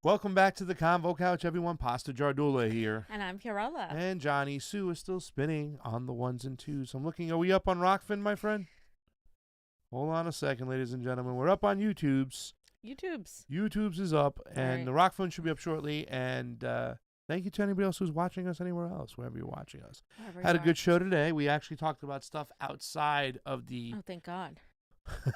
Welcome back to the Convo Couch, everyone. Pasta Jardula here. And I'm Fiorella. And Johnny Sue is still spinning on the ones and twos. I'm looking, are we up on Rokfin, my friend? Hold on a second, ladies and gentlemen. We're up on YouTube's. YouTube's is up, and the Rokfin should be up shortly. And Thank you to anybody else who's watching us anywhere else, wherever you're watching us. Wherever Had a you good show today. We actually talked about stuff outside of the. Oh, thank God.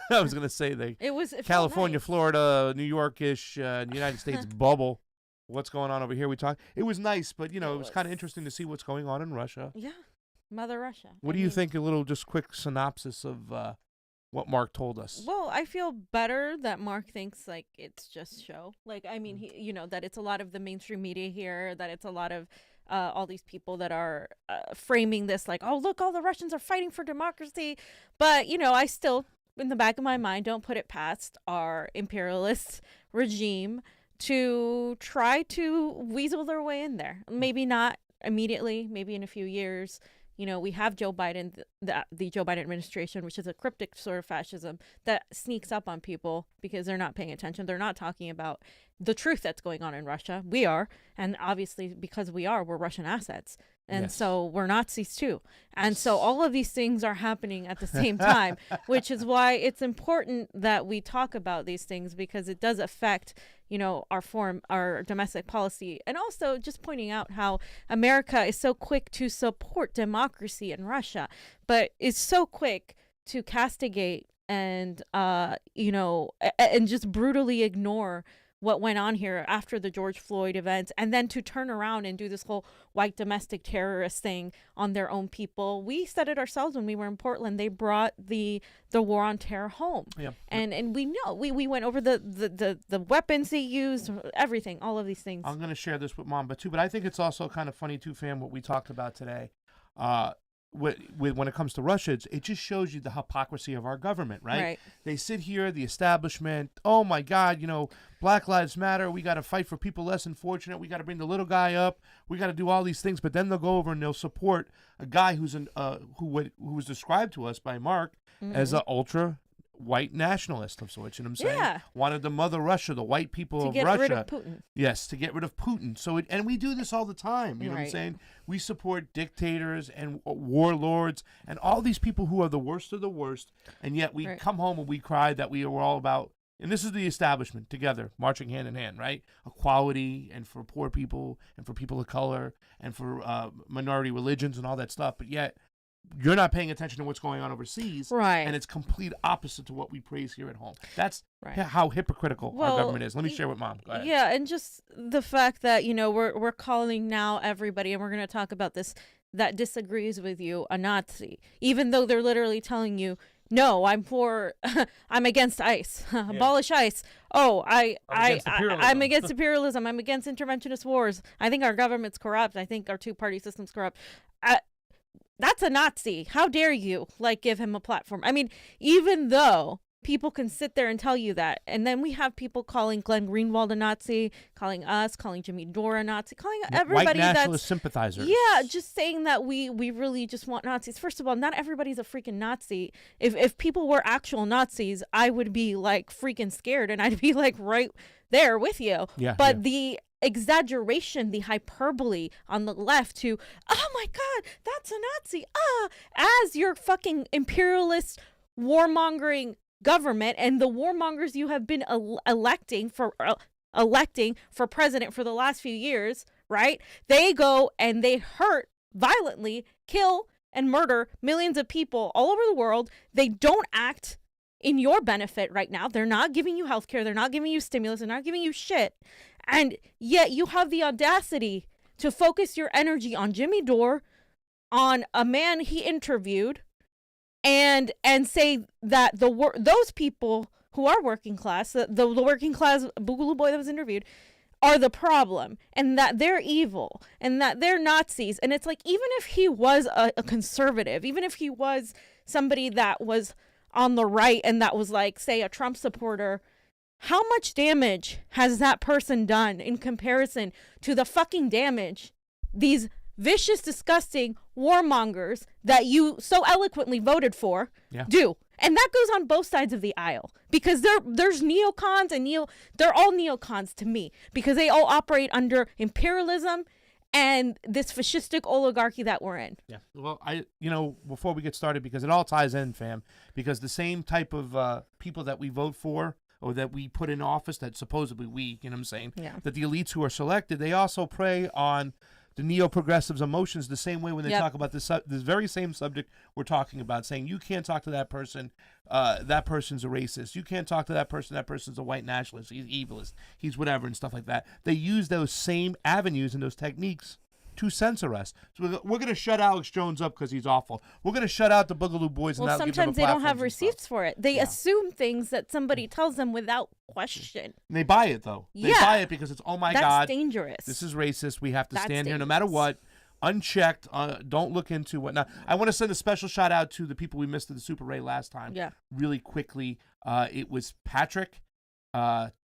I was going to say the It California, nice. Florida, New York-ish, United States bubble. What's going on over here? We talked. It was nice, but, it was kind of interesting to see what's going on in Russia. Yeah. Mother Russia. What do you think? A little just quick synopsis of what Mark told us. Well, I feel better that Mark thinks like it's just show. Like, I mean, he, that it's a lot of the mainstream media here, that it's a lot of all these people that are framing this like, oh, look, all the Russians are fighting for democracy. But, I still, in the back of my mind, don't put it past our imperialist regime to try to weasel their way in there. Maybe not immediately, maybe in a few years. We have Joe Biden, the Joe Biden administration, which is a cryptic sort of fascism that sneaks up on people because they're not paying attention. They're not talking about the truth that's going on in Russia. We are. And obviously, because we're Russian assets. And so we're Nazis too. And so all of these things are happening at the same time, which is why it's important that we talk about these things, because it does affect, our domestic policy. And also just pointing out how America is so quick to support democracy in Russia, but is so quick to castigate and, and just brutally ignore what went on here after the George Floyd events, and then to turn around and do this whole white domestic terrorist thing on their own people. We said it ourselves when we were in Portland. They brought the war on terror home. Yeah. And we know, we went over the weapons they used, everything, all of these things. I'm going to share this with Mamba too, but I think it's also kind of funny too, fam, what we talked about today. When it comes to Russia, it just shows you the hypocrisy of our government, right? They sit here, the establishment, oh my God, Black Lives Matter, we got to fight for people less fortunate, we got to bring the little guy up, we got to do all these things, but then they'll go over and they'll support a guy who was described to us by Mark as an ultra white nationalist of sorts, you know what I'm saying? Yeah. Wanted to mother Russia, the white people of Russia. To get rid of Putin. Yes, to get rid of Putin. And we do this all the time, you know what I'm saying? We support dictators and warlords and all these people who are the worst of the worst, and yet we come home and we cry that we were all about, and this is the establishment together, marching hand in hand, right? Equality, and for poor people, and for people of color, and for minority religions and all that stuff, but yet you're not paying attention to what's going on overseas, and it's complete opposite to what we praise here at home. That's how hypocritical our government is. Let me share with Mom. Go ahead. Yeah, and just the fact that we're calling now everybody, and we're going to talk about this, that disagrees with you a Nazi, even though they're literally telling you, no, I'm against ICE. Abolish ICE. Oh, I'm against imperialism. I'm against interventionist wars. I think our government's corrupt. I think our two-party system's corrupt. That's a Nazi. How dare you, give him a platform? I mean, even though people can sit there and tell you that, and then we have people calling Glenn Greenwald a Nazi, calling us, calling Jimmy Dore a Nazi, calling everybody white nationalist sympathizers. Yeah, just saying that we really just want Nazis. First of all, not everybody's a freaking Nazi. If people were actual Nazis, I would be freaking scared, and I'd be right there with you. Yeah. But the exaggeration, the hyperbole on the left to, oh my God, that's a Nazi, as your fucking imperialist warmongering government and the warmongers you have been electing for president for the last few years, right? They go and they hurt violently, kill and murder millions of people all over the world. They don't act in your benefit right now. They're not giving you health care. They're not giving you stimulus. They're not giving you shit. And yet you have the audacity to focus your energy on Jimmy Dore, on a man he interviewed, and say that those people who are working class, the working class Boogaloo boy that was interviewed, are the problem, and that they're evil, and that they're Nazis. And it's even if he was a conservative, even if he was somebody that was on the right and that was say a Trump supporter, how much damage has that person done in comparison to the fucking damage these vicious, disgusting warmongers that you so eloquently voted for do? And that goes on both sides of the aisle, because there's neocons and they're all neocons to me, because they all operate under imperialism and this fascistic oligarchy that we're in. Yeah. Well, before we get started, because it all ties in, fam, because the same type of people that we vote for or that we put in office, that supposedly we, you know what I'm saying, yeah. that the elites who are selected, they also prey on the neo-progressives' emotions the same way when they talk about this very same subject we're talking about, saying you can't talk to that person, that person's a racist. You can't talk to that person's a white nationalist, he's evilist, he's whatever, and stuff like that. They use those same avenues and those techniques to censor us. So we're going to shut Alex Jones up because he's awful. We're going to shut out the Boogaloo Boys. Well, and sometimes they don't have receipts for it. They assume things that somebody tells them without question. And they buy it, though. They buy it because it's, oh my God. That's dangerous. This is racist. We have to stand here no matter what. Unchecked. Don't look into whatnot. I want to send a special shout out to the people we missed at the Super Ray last time. Yeah. Really quickly. It was Patrick,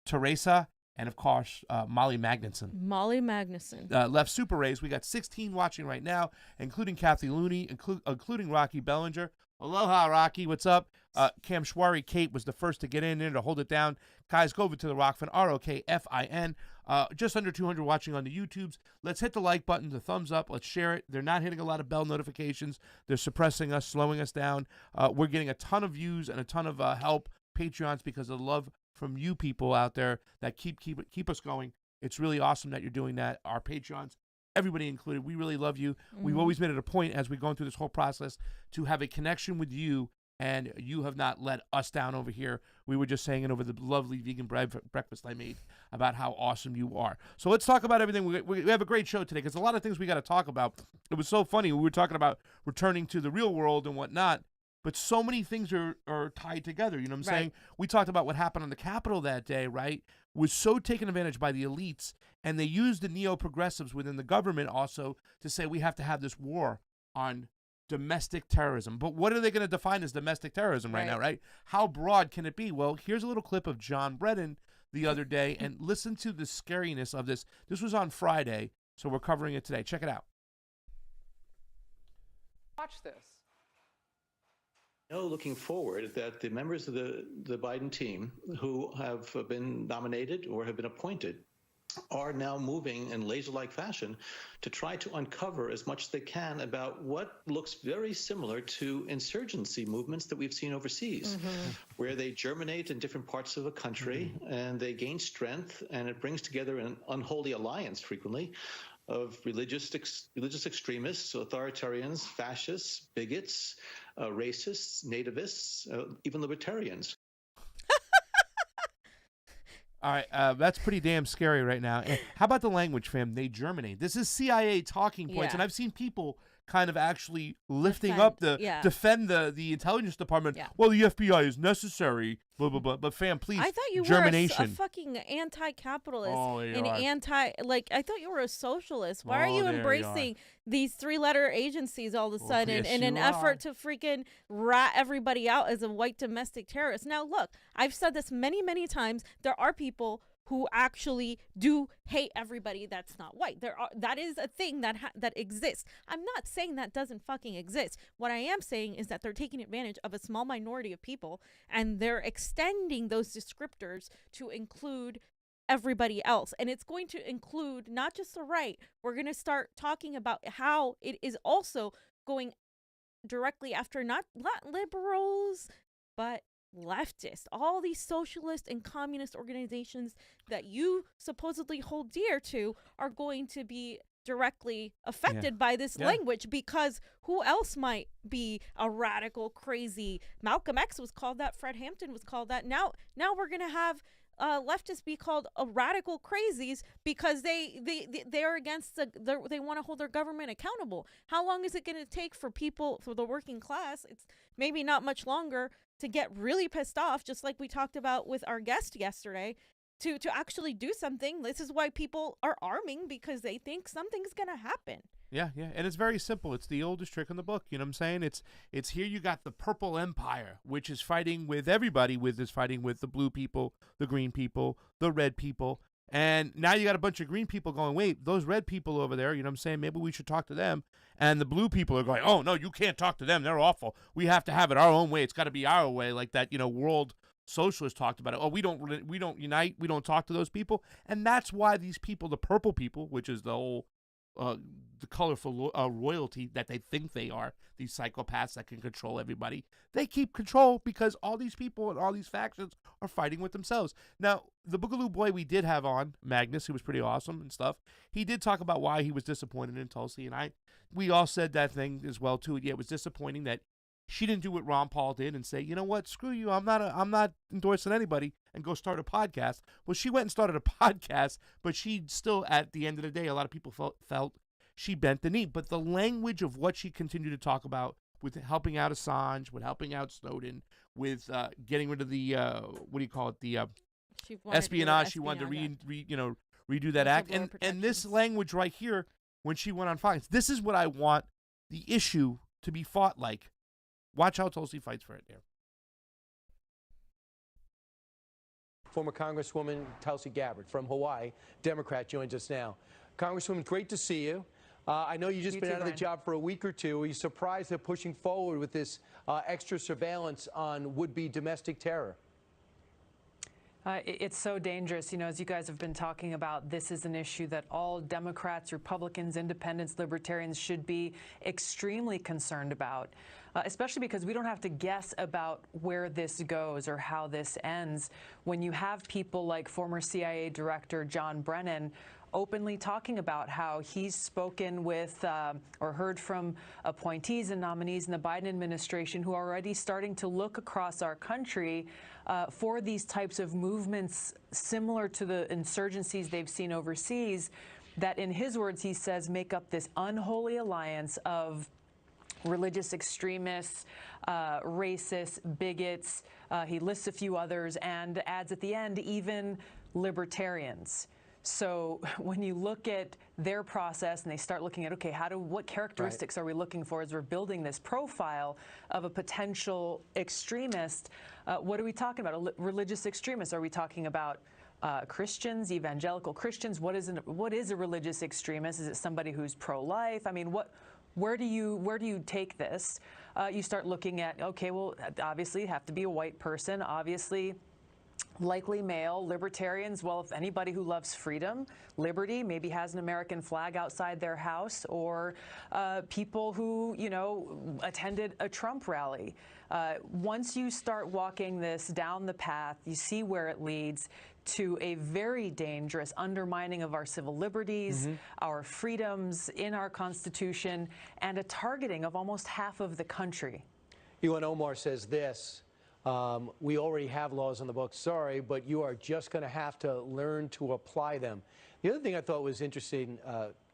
Teresa, and of course, Molly Magnuson. Molly Magnuson. Left Super Rays. We got 16 watching right now, including Kathy Looney, including Rocky Bellinger. Aloha, Rocky. What's up? Cam Schwari, Kate was the first to get in there to hold it down. Guys, go over to the Rokfin, Rokfin. Just under 200 watching on the YouTubes. Let's hit the like button, the thumbs up. Let's share it. They're not hitting a lot of bell notifications. They're suppressing us, slowing us down. We're getting a ton of views and a ton of help, Patreons, because of the love from you people out there that keep us going. It's really awesome that you're doing that. Our Patreons, everybody included, we really love you. We've always made it a point as we're going through this whole process to have a connection with you, and you have not let us down over here. We were just saying it over the lovely vegan breakfast I made about how awesome you are. So let's talk about everything. We have a great show today because a lot of things we got to talk about. It was so funny. We were talking about returning to the real world and whatnot. But so many things are tied together, you know what I'm saying? We talked about what happened on the Capitol that day, right? Was so taken advantage by the elites, and they used the neo-progressives within the government also to say we have to have this war on domestic terrorism. But what are they going to define as domestic terrorism right now, right? How broad can it be? Well, here's a little clip of John Brennan the other day, and listen to the scariness of this. This was on Friday, so we're covering it today. Check it out. Watch this. Looking forward, that the members of the Biden team who have been nominated or have been appointed are now moving in laser-like fashion to try to uncover as much as they can about what looks very similar to insurgency movements that we've seen overseas, where they germinate in different parts of a country and they gain strength, and it brings together an unholy alliance frequently of religious extremists, authoritarians, fascists, bigots, racists, nativists, even libertarians. All right, that's pretty damn scary right now. And how about the language, fam? They germinate. This is CIA talking points, and I've seen people kind of actually lifting up defend the intelligence department. Well, the FBI is necessary, blah blah blah. But fam, please, I thought you germination. were a fucking anti-capitalist and I thought you were a socialist. Why are you embracing these three-letter agencies all of a sudden in an effort to freaking rat everybody out as a white domestic terrorist? Now, look, I've said this many times. There are people who actually do hate everybody that's not white. That is a thing that exists. I'm not saying that doesn't fucking exist. What I am saying is that they're taking advantage of a small minority of people, and they're extending those descriptors to include everybody else. And it's going to include not just the right. We're going to start talking about how it is also going directly after not liberals, but leftists, all these socialist and communist organizations that you supposedly hold dear to are going to be directly affected by this language, because who else might be a radical, crazy? Malcolm X was called that. Fred Hampton was called that. Now we're going to have leftists be called radical crazies because they're against they want to hold their government accountable. How long is it going to take for the working class? It's maybe not much longer to get really pissed off, just like we talked about with our guest yesterday, to actually do something. This is why people are arming, because they think something's going to happen. Yeah, and it's very simple. It's the oldest trick in the book. You know what I'm saying? It's here you got the Purple Empire, which is fighting with everybody, fighting with the blue people, the green people, the red people. And now you got a bunch of green people going, wait, those red people over there, you know what I'm saying? Maybe we should talk to them. And the blue people are going, oh, no, you can't talk to them. They're awful. We have to have it our own way. It's got to be our way, like that, world socialists talked about it. Oh, we don't unite. We don't talk to those people. And that's why these people, the purple people, which is the whole the colorful royalty that they think they are, these psychopaths that can control everybody. They keep control because all these people and all these factions are fighting with themselves. Now, the Boogaloo boy we did have on, Magnus, who was pretty awesome and stuff, he did talk about why he was disappointed in Tulsi, and we all said that thing as well, too. Yeah, it was disappointing that she didn't do what Ron Paul did and say, you know what, screw you, I'm not endorsing anybody, and go start a podcast. Well, she went and started a podcast, but she still, at the end of the day, a lot of people felt she bent the knee. But the language of what she continued to talk about with helping out Assange, with helping out Snowden, with getting rid of the, what do you call it, the espionage. She wanted to redo that act. And this language right here, when she went on Fox, this is what I want the issue to be fought like. Watch how Tulsi fights for it there. Former Congresswoman Tulsi Gabbard from Hawaii, Democrat, joins us now. Congresswoman, great to see you. I know you've just been out of the job for a week or two. Are you surprised they're pushing forward with this extra surveillance on would-be domestic terror? It's so dangerous. You know, as you guys have been talking about, this is an issue that all Democrats, Republicans, independents, libertarians should be extremely concerned about, especially because we don't have to guess about where this goes or how this ends. When you have people like former CIA Director John Brennan openly talking about how he's spoken with or heard from appointees and nominees in the Biden administration who are already starting to look across our country for these types of movements similar to the insurgencies they've seen overseas, that in his words, he says, make up this unholy alliance of religious extremists, racists, bigots. He lists a few others and adds at the end, even libertarians. So when you look at their process and they start looking at, okay, what characteristics are we looking for as we're building this profile of a potential extremist? What are we talking about? Religious extremists? Are we talking about Christians, evangelical Christians? What is a religious extremist? Is it somebody who's pro-life? I mean, where do you take this? You start looking at, okay, well, obviously you have to be a white person, obviously likely male. Libertarians, well, if anybody who loves freedom, liberty, maybe has an American flag outside their house, or people who, you know, attended a Trump rally. Once you start walking this down the path, you see where it leads to a very dangerous undermining of our civil liberties, our freedoms in our Constitution, and a targeting of almost half of the country. Ilhan Omar says this. We already have laws on the books, sorry, but you are just going to have to learn to apply them. The other thing I thought was interesting,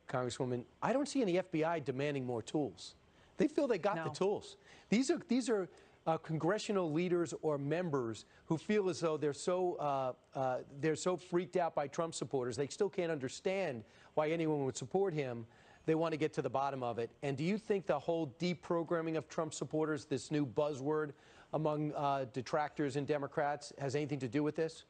Congresswoman, I don't see any FBI demanding more tools. They feel they got the tools. These are congressional leaders or members who feel as though they're so freaked out by Trump supporters, they still can't understand why anyone would support him. They want to get to the bottom of it. And do you think the whole deprogramming of Trump supporters, this new buzzword among detractors and Democrats, has anything to do with this?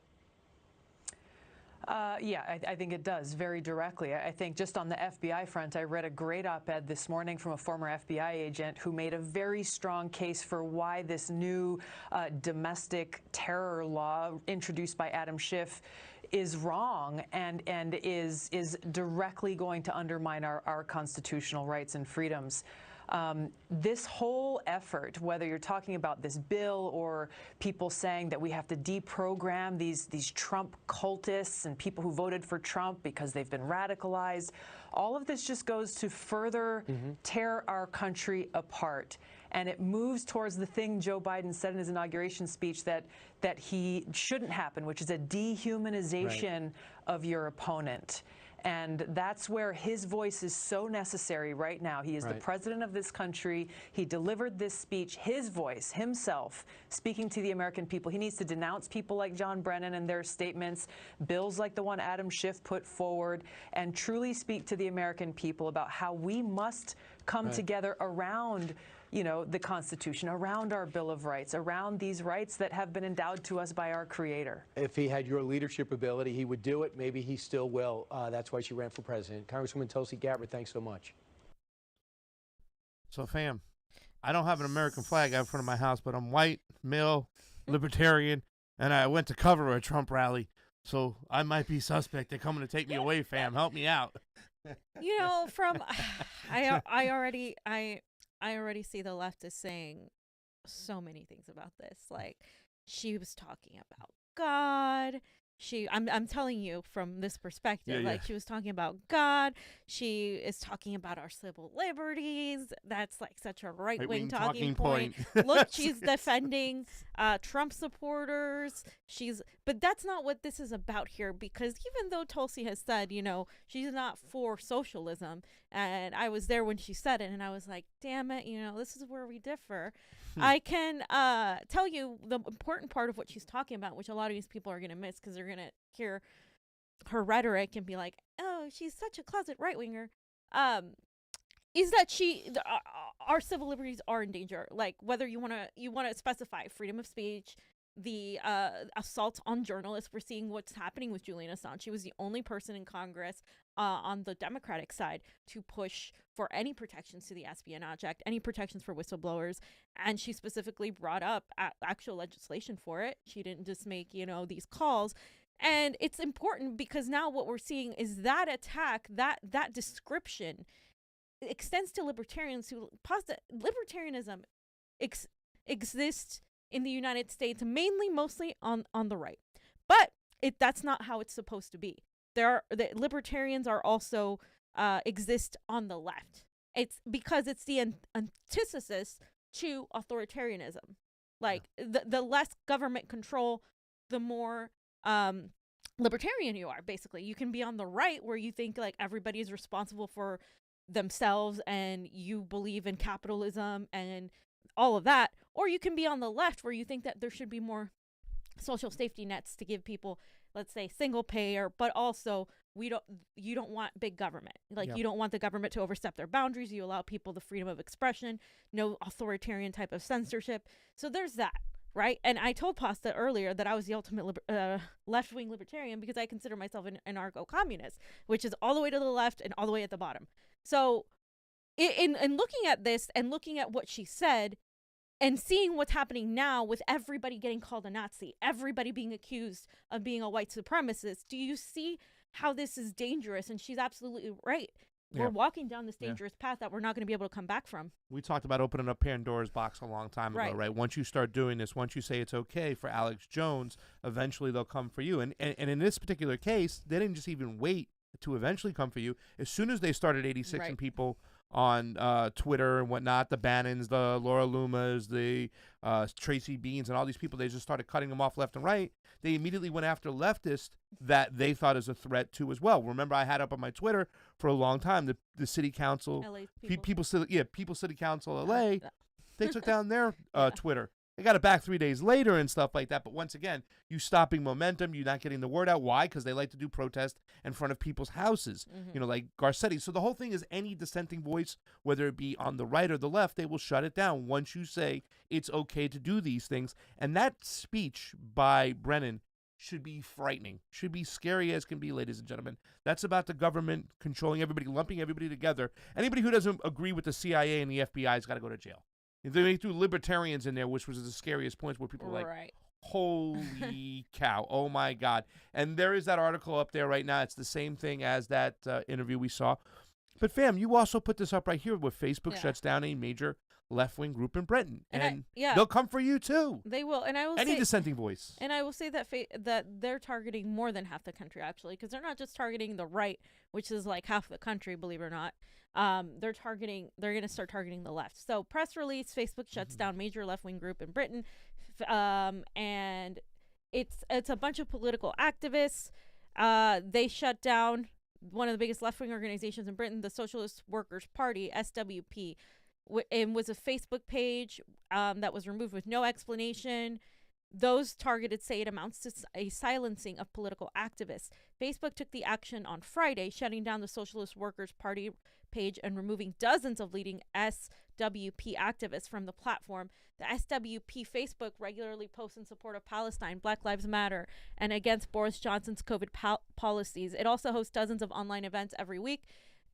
Yeah, I think it does very directly. I think just on the FBI front, I read a great op-ed this morning from a former FBI agent who made a very strong case for why this new domestic terror law introduced by Adam Schiff is wrong and is directly going to undermine our constitutional rights and freedoms. This whole effort, whether you're talking about this bill or people saying that we have to deprogram these Trump cultists and people who voted for Trump because they've been radicalized, all of this just goes to further tear our country apart. And it moves towards the thing Joe Biden said in his inauguration speech that he shouldn't happen, which is a dehumanization of your opponent. And that's where his voice is so necessary right now. He is the president of this country. He delivered this speech, his voice, himself, speaking to the American people. He needs to denounce people like John Brennan and their statements, bills like the one Adam Schiff put forward, and truly speak to the American people about how we must come together around, you know, the Constitution, around our Bill of Rights, around these rights that have been endowed to us by our Creator. If he had your leadership ability, he would do it. Maybe he still will. That's why she ran for president. Congresswoman Tulsi Gabbard, thanks so much. So, fam, I don't have an American flag out in front of my house, but I'm white, male, libertarian, and I went to cover a Trump rally. So I might be suspect. They're coming to take me away, fam. Help me out. You know, from I already see the left is saying so many things about this. Like, she was talking about God. I'm telling you from this perspective, like, she was talking about God. She is talking about our civil liberties. That's like such a right-wing talking point. Look, she's defending Trump supporters. But that's not what this is about here, because even though Tulsi has said, you know, she's not for socialism, and I was there when she said it, and I was like, damn it, you know, this is where we differ. I can tell you the important part of what she's talking about, which a lot of these people are going to miss because they're going to hear her rhetoric and be like, oh, she's such a closet right-winger, is that our civil liberties are in danger. Like, whether you want to specify freedom of speech, the assault on journalists. We're seeing what's happening with Julian Assange. She was the only person in Congress on the Democratic side to push for any protections to the Espionage Act, any protections for whistleblowers, and she specifically brought up actual legislation for it. She didn't just make, you know, these calls. And it's important because now what we're seeing is that attack, that description extends to libertarians who posit libertarianism exists in the United States, mostly on the right. But that's not how it's supposed to be. The libertarians are also exist on the left. It's because it's the antithesis to authoritarianism. Like, the less government control, the more libertarian you are. Basically, you can be on the right where you think like everybody is responsible for themselves and you believe in capitalism and all of that, or you can be on the left where you think that there should be more social safety nets to give people, let's say, single payer, but also you don't want big government. Like, you don't want the government to overstep their boundaries. You allow people the freedom of expression, no authoritarian type of censorship. So there's that, right? And I told Pasta earlier that I was the ultimate left-wing libertarian because I consider myself an anarcho-communist, which is all the way to the left and all the way at the bottom. So in looking at this and looking at what she said and seeing what's happening now with everybody getting called a Nazi, everybody being accused of being a white supremacist, do you see how this is dangerous? And she's absolutely right. We're walking down this dangerous path that we're not going to be able to come back from. We talked about opening up Pandora's box a long time ago, right? Once you start doing this, once you say it's okay for Alex Jones, eventually they'll come for you. And in this particular case, they didn't just even wait to eventually come for you. As soon as they started 86 and people on Twitter and whatnot, the Bannons, the Laura Loomas, the Tracy Beans, and all these people, they just started cutting them off left and right. They immediately went after leftists that they thought is a threat to as well. Remember, I had up on my Twitter for a long time the city council, people city council LA, they took down their Twitter. They got it back 3 days later and stuff like that. But once again, you stopping momentum, you're not getting the word out. Why? Because they like to do protest in front of people's houses, you know, like Garcetti. So the whole thing is any dissenting voice, whether it be on the right or the left, they will shut it down once you say it's okay to do these things. And that speech by Brennan should be frightening, should be scary as can be, ladies and gentlemen. That's about the government controlling everybody, lumping everybody together. Anybody who doesn't agree with the CIA and the FBI has got to go to jail. They threw libertarians in there, which was the scariest points where people were like, holy cow, oh my God. And there is that article up there right now. It's the same thing as that interview we saw. But fam, you also put this up right here where Facebook shuts down a major left-wing group in Britain. And they'll come for you too. They will. And I will Any dissenting voice. And I will say that that they're targeting more than half the country, actually, because they're not just targeting the right, which is like half the country, believe it or not. They're going to start targeting the left. So press release, Facebook shuts down major left-wing group in Britain. And it's a bunch of political activists. They shut down one of the biggest left-wing organizations in Britain, the Socialist Workers' Party, SWP. It was a Facebook page that was removed with no explanation. Those targeted say it amounts to a silencing of political activists. Facebook took the action on Friday, shutting down the Socialist Workers' Party page and removing dozens of leading SWP activists from the platform. The SWP Facebook regularly posts in support of Palestine, Black Lives Matter, and against Boris Johnson's COVID policies. It also hosts dozens of online events every week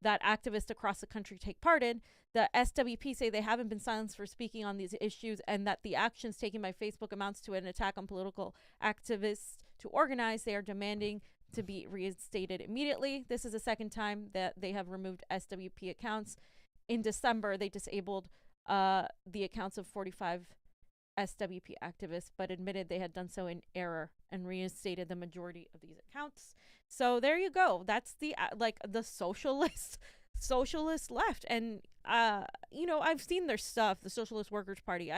that activists across the country take part in. The SWP say they haven't been silenced for speaking on these issues and that the actions taken by Facebook amounts to an attack on political activists to organize. They are demanding to be reinstated immediately. This is the second time that they have removed SWP accounts. In December, they disabled the accounts of 45 SWP activists, but admitted they had done so in error and reinstated the majority of these accounts. So there you go. That's the the socialist left. And I've seen their stuff, the Socialist Workers Party.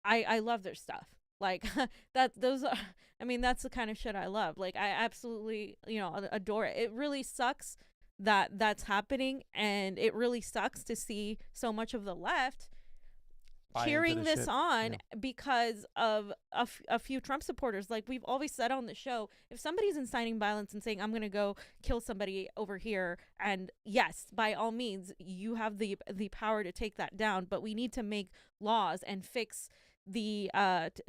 I love their stuff. Like that's the kind of shit I love. Like I absolutely, adore it. It really sucks that that's happening, and it really sucks to see so much of the left cheering this on because of a few Trump supporters. Like we've always said on the show, if somebody's inciting violence and saying, I'm going to go kill somebody over here, and yes, by all means, you have the power to take that down, but we need to make laws and fix the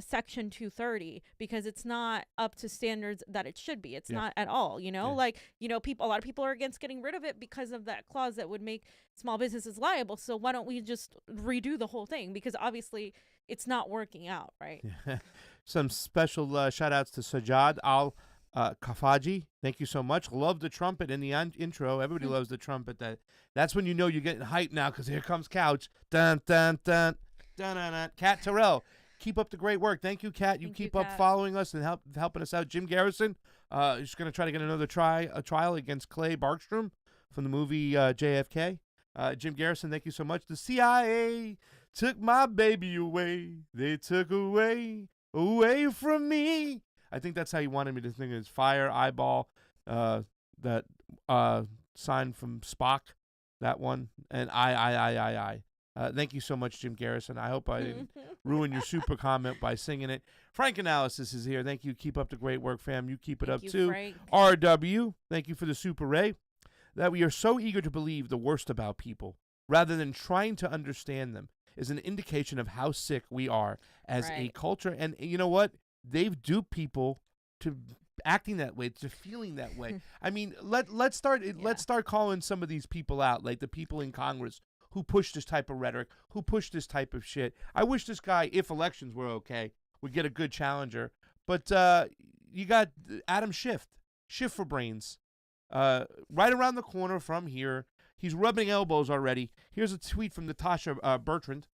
Section 230 because it's not up to standards that it should be. It's not at all, a lot of people are against getting rid of it because of that clause that would make small businesses liable. So why don't we just redo the whole thing? Because obviously it's not working out, right? Some special shout outs to Sajad Al Kafaji. Thank you so much. Love the trumpet in the intro. Everybody loves the trumpet. That's when you know you're getting hyped now, because here comes Couch. Dun dun dun. Kat Terrell, keep up the great work. Thank you, Kat. You keep up following us and helping us out. Jim Garrison is going to try to get another trial against Clay Barkstrom from the movie JFK. Jim Garrison, thank you so much. The CIA took my baby away. They took away from me. I think that's how you wanted me to think. Is fire eyeball, that sign from Spock, that one, and I. Thank you so much, Jim Garrison. I hope I didn't ruin your super comment by singing it. Frank Analysis is here. Thank you. Keep up the great work, fam. You keep it up, too. Frank. RW, thank you for the super Ray. That we are so eager to believe the worst about people, rather than trying to understand them, is an indication of how sick we are as a culture. And you know what? They've duped people to acting that way, to feeling that way. I mean, let's start calling some of these people out, like the people in Congress who push this type of rhetoric, who push this type of shit. I wish this guy, if elections were okay, would get a good challenger. But you got Adam Schiff for brains, right around the corner from here. He's rubbing elbows already. Here's a tweet from Natasha Bertrand.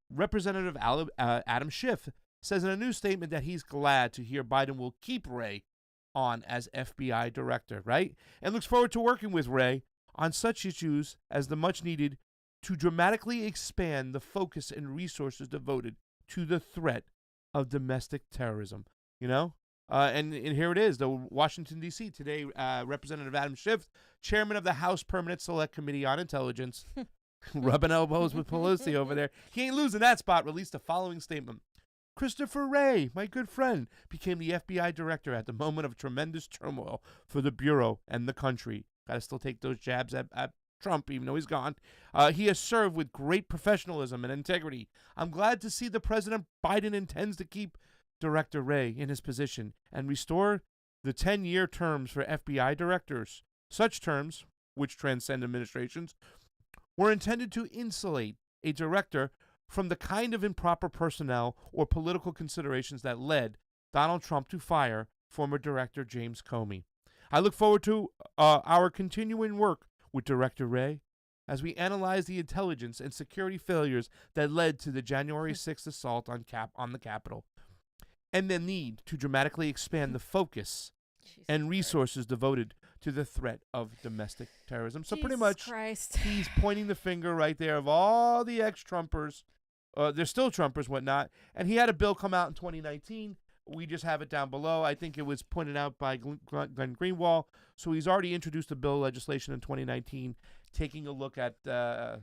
Representative Adam Schiff says in a new statement that he's glad to hear Biden will keep Wray on as FBI director, right? And looks forward to working with Wray on such issues as the much needed to dramatically expand the focus and resources devoted to the threat of domestic terrorism. And here it is, the Washington, D.C. today, Representative Adam Schiff, chairman of the House Permanent Select Committee on Intelligence, rubbing elbows with Pelosi over there. He ain't losing that spot, released the following statement. Christopher Wray, my good friend, became the FBI director at the moment of tremendous turmoil for the Bureau and the country. Got to still take those jabs at Trump, even though he's gone. He has served with great professionalism and integrity. I'm glad to see the President Biden intends to keep Director Wray in his position and restore the 10-year terms for FBI directors. Such terms, which transcend administrations, were intended to insulate a director from the kind of improper personnel or political considerations that led Donald Trump to fire former Director James Comey. I look forward to our continuing work with Director Wray as we analyze the intelligence and security failures that led to the January 6th assault on the Capitol, and the need to dramatically expand the focus and resources devoted to the threat of domestic terrorism. So pretty much he's pointing the finger right there of all the ex-Trumpers. They're still Trumpers, whatnot. And he had a bill come out in 2019. We just have it down below. I think it was pointed out by Glenn Greenwald. So he's already introduced a bill of legislation in 2019, taking a look at who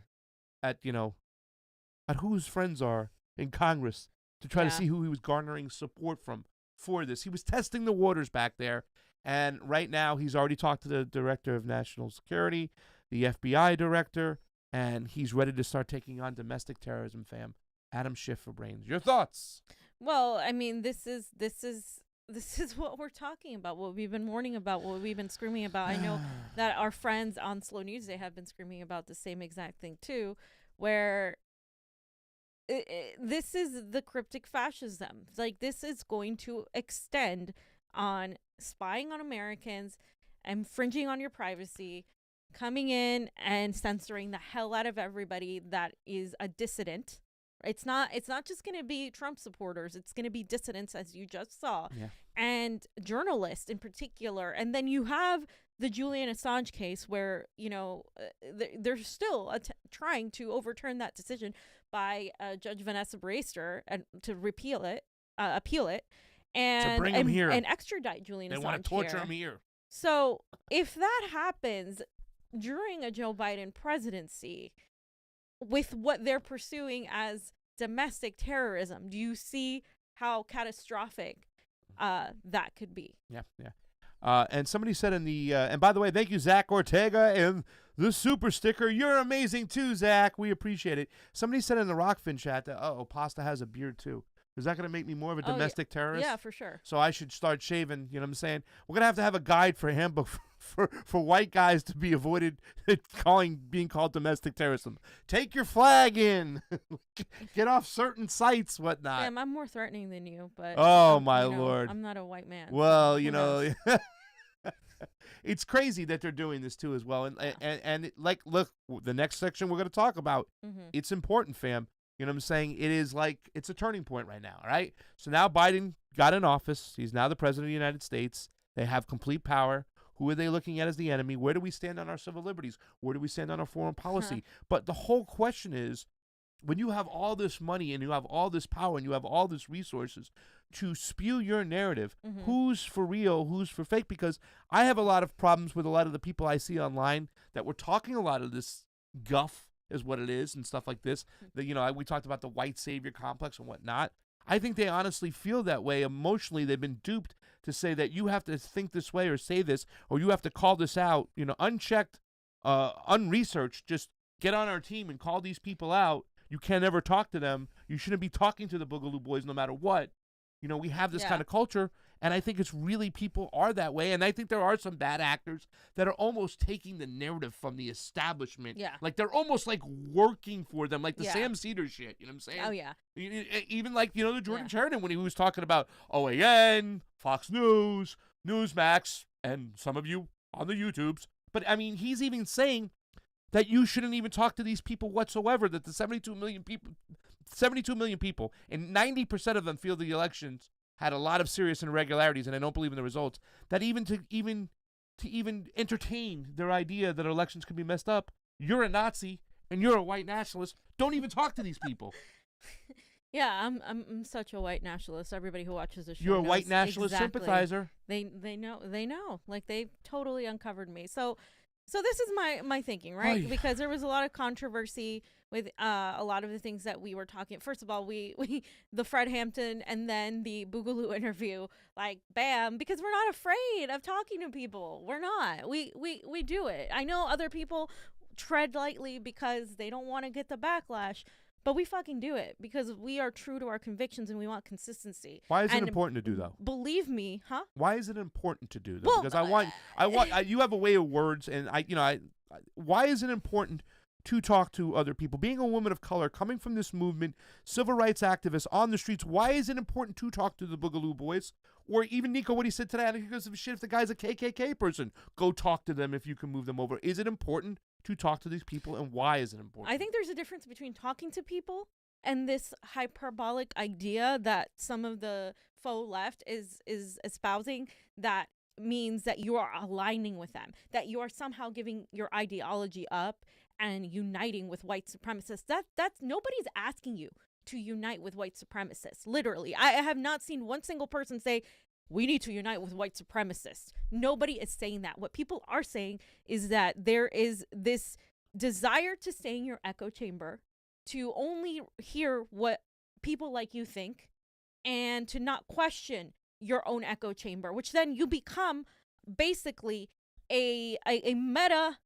his friends are in Congress to try to see who he was garnering support from for this. He was testing the waters back there. And right now he's already talked to the Director of National Security, the FBI Director, and he's ready to start taking on domestic terrorism, fam. Adam Schiff for brains. Your thoughts? Well, I mean, this is what we're talking about, what we've been warning about, what we've been screaming about. I know that our friends on Slow News, they have been screaming about the same exact thing too, where this is the cryptic fascism. Like, this is going to extend on spying on Americans, infringing on your privacy, coming in and censoring the hell out of everybody that is a dissident. It's not just going to be Trump supporters. It's going to be dissidents, as you just saw, and journalists in particular. And then you have the Julian Assange case where, you know, they're still trying to overturn that decision by Judge Vanessa Brewster and to appeal it, and bring him here and extradite Julian Assange. They want to torture him here. So if that happens during a Joe Biden presidency, with what they're pursuing as domestic terrorism, do you see how catastrophic that could be? Yeah. And somebody said in the and by the way, thank you, Zach Ortega, and the super sticker. You're amazing too, Zach. We appreciate it. Somebody said in the Rokfin chat that Pasta has a beard too. Is that going to make me more of a domestic terrorist? Yeah, for sure. So I should start shaving. You know what I'm saying? We're gonna have a guide for him, but for white guys to be avoided being called domestic terrorism. Take your flag in. Get off certain sites, whatnot. Damn, I'm more threatening than you, but my Lord, I'm not a white man. Well, you know. It's crazy that they're doing this too as well, and like, look, the next section we're going to talk about. It's important, fam. You know what I'm saying? It is like it's a turning point right now. All right. So now Biden got in office. He's now the president of the United States. They have complete power. Who are they looking at as the enemy? Where do we stand on our civil liberties? Where do we stand on our foreign policy? But the whole question is, when you have all this money and you have all this power and you have all this resources to spew your narrative, who's for real, who's for fake? Because I have a lot of problems with a lot of the people I see online that were talking a lot of this guff is what it is and stuff like this. That, you know, we talked about the white savior complex and whatnot. I think they honestly feel that way emotionally. They've been duped to say that you have to think this way or say this or you have to call this out, you know, unchecked, unresearched. Just get on our team and call these people out. You can't ever talk to them. You shouldn't be talking to the Boogaloo Boys no matter what. You know, we have this kind of culture, and I think it's really people are that way, and I think there are some bad actors that are almost taking the narrative from the establishment. Yeah. Like, they're almost, like, working for them, like the Sam Cedar shit, you know what I'm saying? Oh, yeah. Even, like, you know, the Jordan Sheridan when he was talking about OAN, Fox News, Newsmax, and some of you on the YouTubes. But, I mean, he's even saying that you shouldn't even talk to these people whatsoever, that the 72 million people, and 90% of them feel the elections had a lot of serious irregularities, and I don't believe in the results, that even to entertain their idea that elections could be messed up, you're a Nazi and you're a white nationalist. Don't even talk to these people. Yeah, I'm such a white nationalist. Everybody who watches the show You're a knows white nationalist sympathizer. They know. Like, they've totally uncovered me. So this is my thinking, right? Because there was a lot of controversy with a lot of the things that we were talking. First of all, we the Fred Hampton and then the Boogaloo interview, like, bam, because we're not afraid of talking to people. We're not. We do it. I know other people tread lightly because they don't want to get the backlash, but we fucking do it because we are true to our convictions and we want consistency. Why is it important to do, though? Believe me, huh? Why is it important to do, though? Well, because I want you have a way of words, and why is it important to talk to other people? Being a woman of color, coming from this movement, civil rights activists on the streets, why is it important to talk to the Boogaloo Boys? Or even Niko, what he said today, I think he goes, shit, if the guy's a KKK person, go talk to them if you can move them over. Is it important to talk to these people, and why is it important? I think there's a difference between talking to people and this hyperbolic idea that some of the faux left is espousing that means that you are aligning with them, that you are somehow giving your ideology up and uniting with white supremacists. That's nobody's asking you to unite with white supremacists. Literally, I have not seen one single person say we need to unite with white supremacists. Nobody is saying that. What people are saying is that there is this desire to stay in your echo chamber, to only hear what people like you think, and to not question your own echo chamber, which then you become basically a meta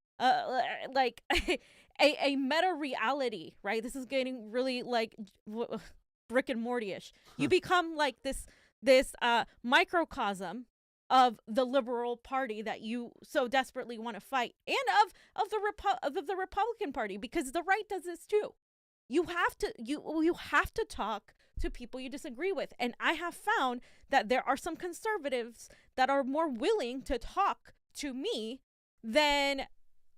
a meta reality, right? This is getting really like Rick and Morty-ish. You become like this microcosm of the liberal party that you so desperately want to fight, and of the Republican Party, because the right does this too. You have to talk to people you disagree with. And I have found that there are some conservatives that are more willing to talk to me than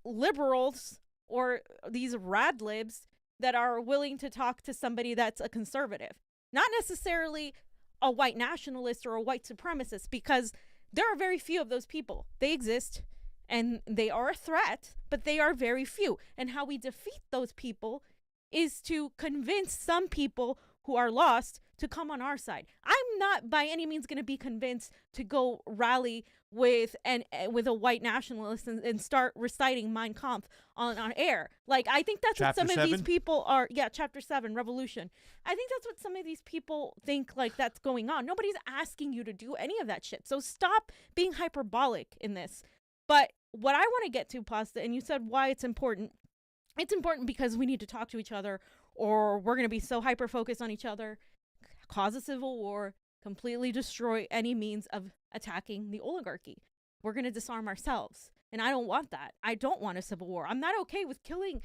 liberals or these rad libs that are willing to talk to somebody that's a conservative. Not necessarily a white nationalist or a white supremacist, because there are very few of those people. They exist and they are a threat, but they are very few. And how we defeat those people is to convince some people who are lost to come on our side. I'm not by any means going to be convinced to go rally with a white nationalist and start reciting Mein Kampf on air. Like, I think that's Chapter what some 7? of these people are. Yeah, Chapter 7, Revolution. I think that's what some of these people think, like, that's going on. Nobody's asking you to do any of that shit. So stop being hyperbolic in this. But what I want to get to, Pasta, and you said why it's important. It's important because we need to talk to each other, or we're going to be so hyper-focused on each other, cause a civil war, completely destroy any means of attacking the oligarchy. We're going to disarm ourselves. And I don't want that. I don't want a civil war. I'm not okay with killing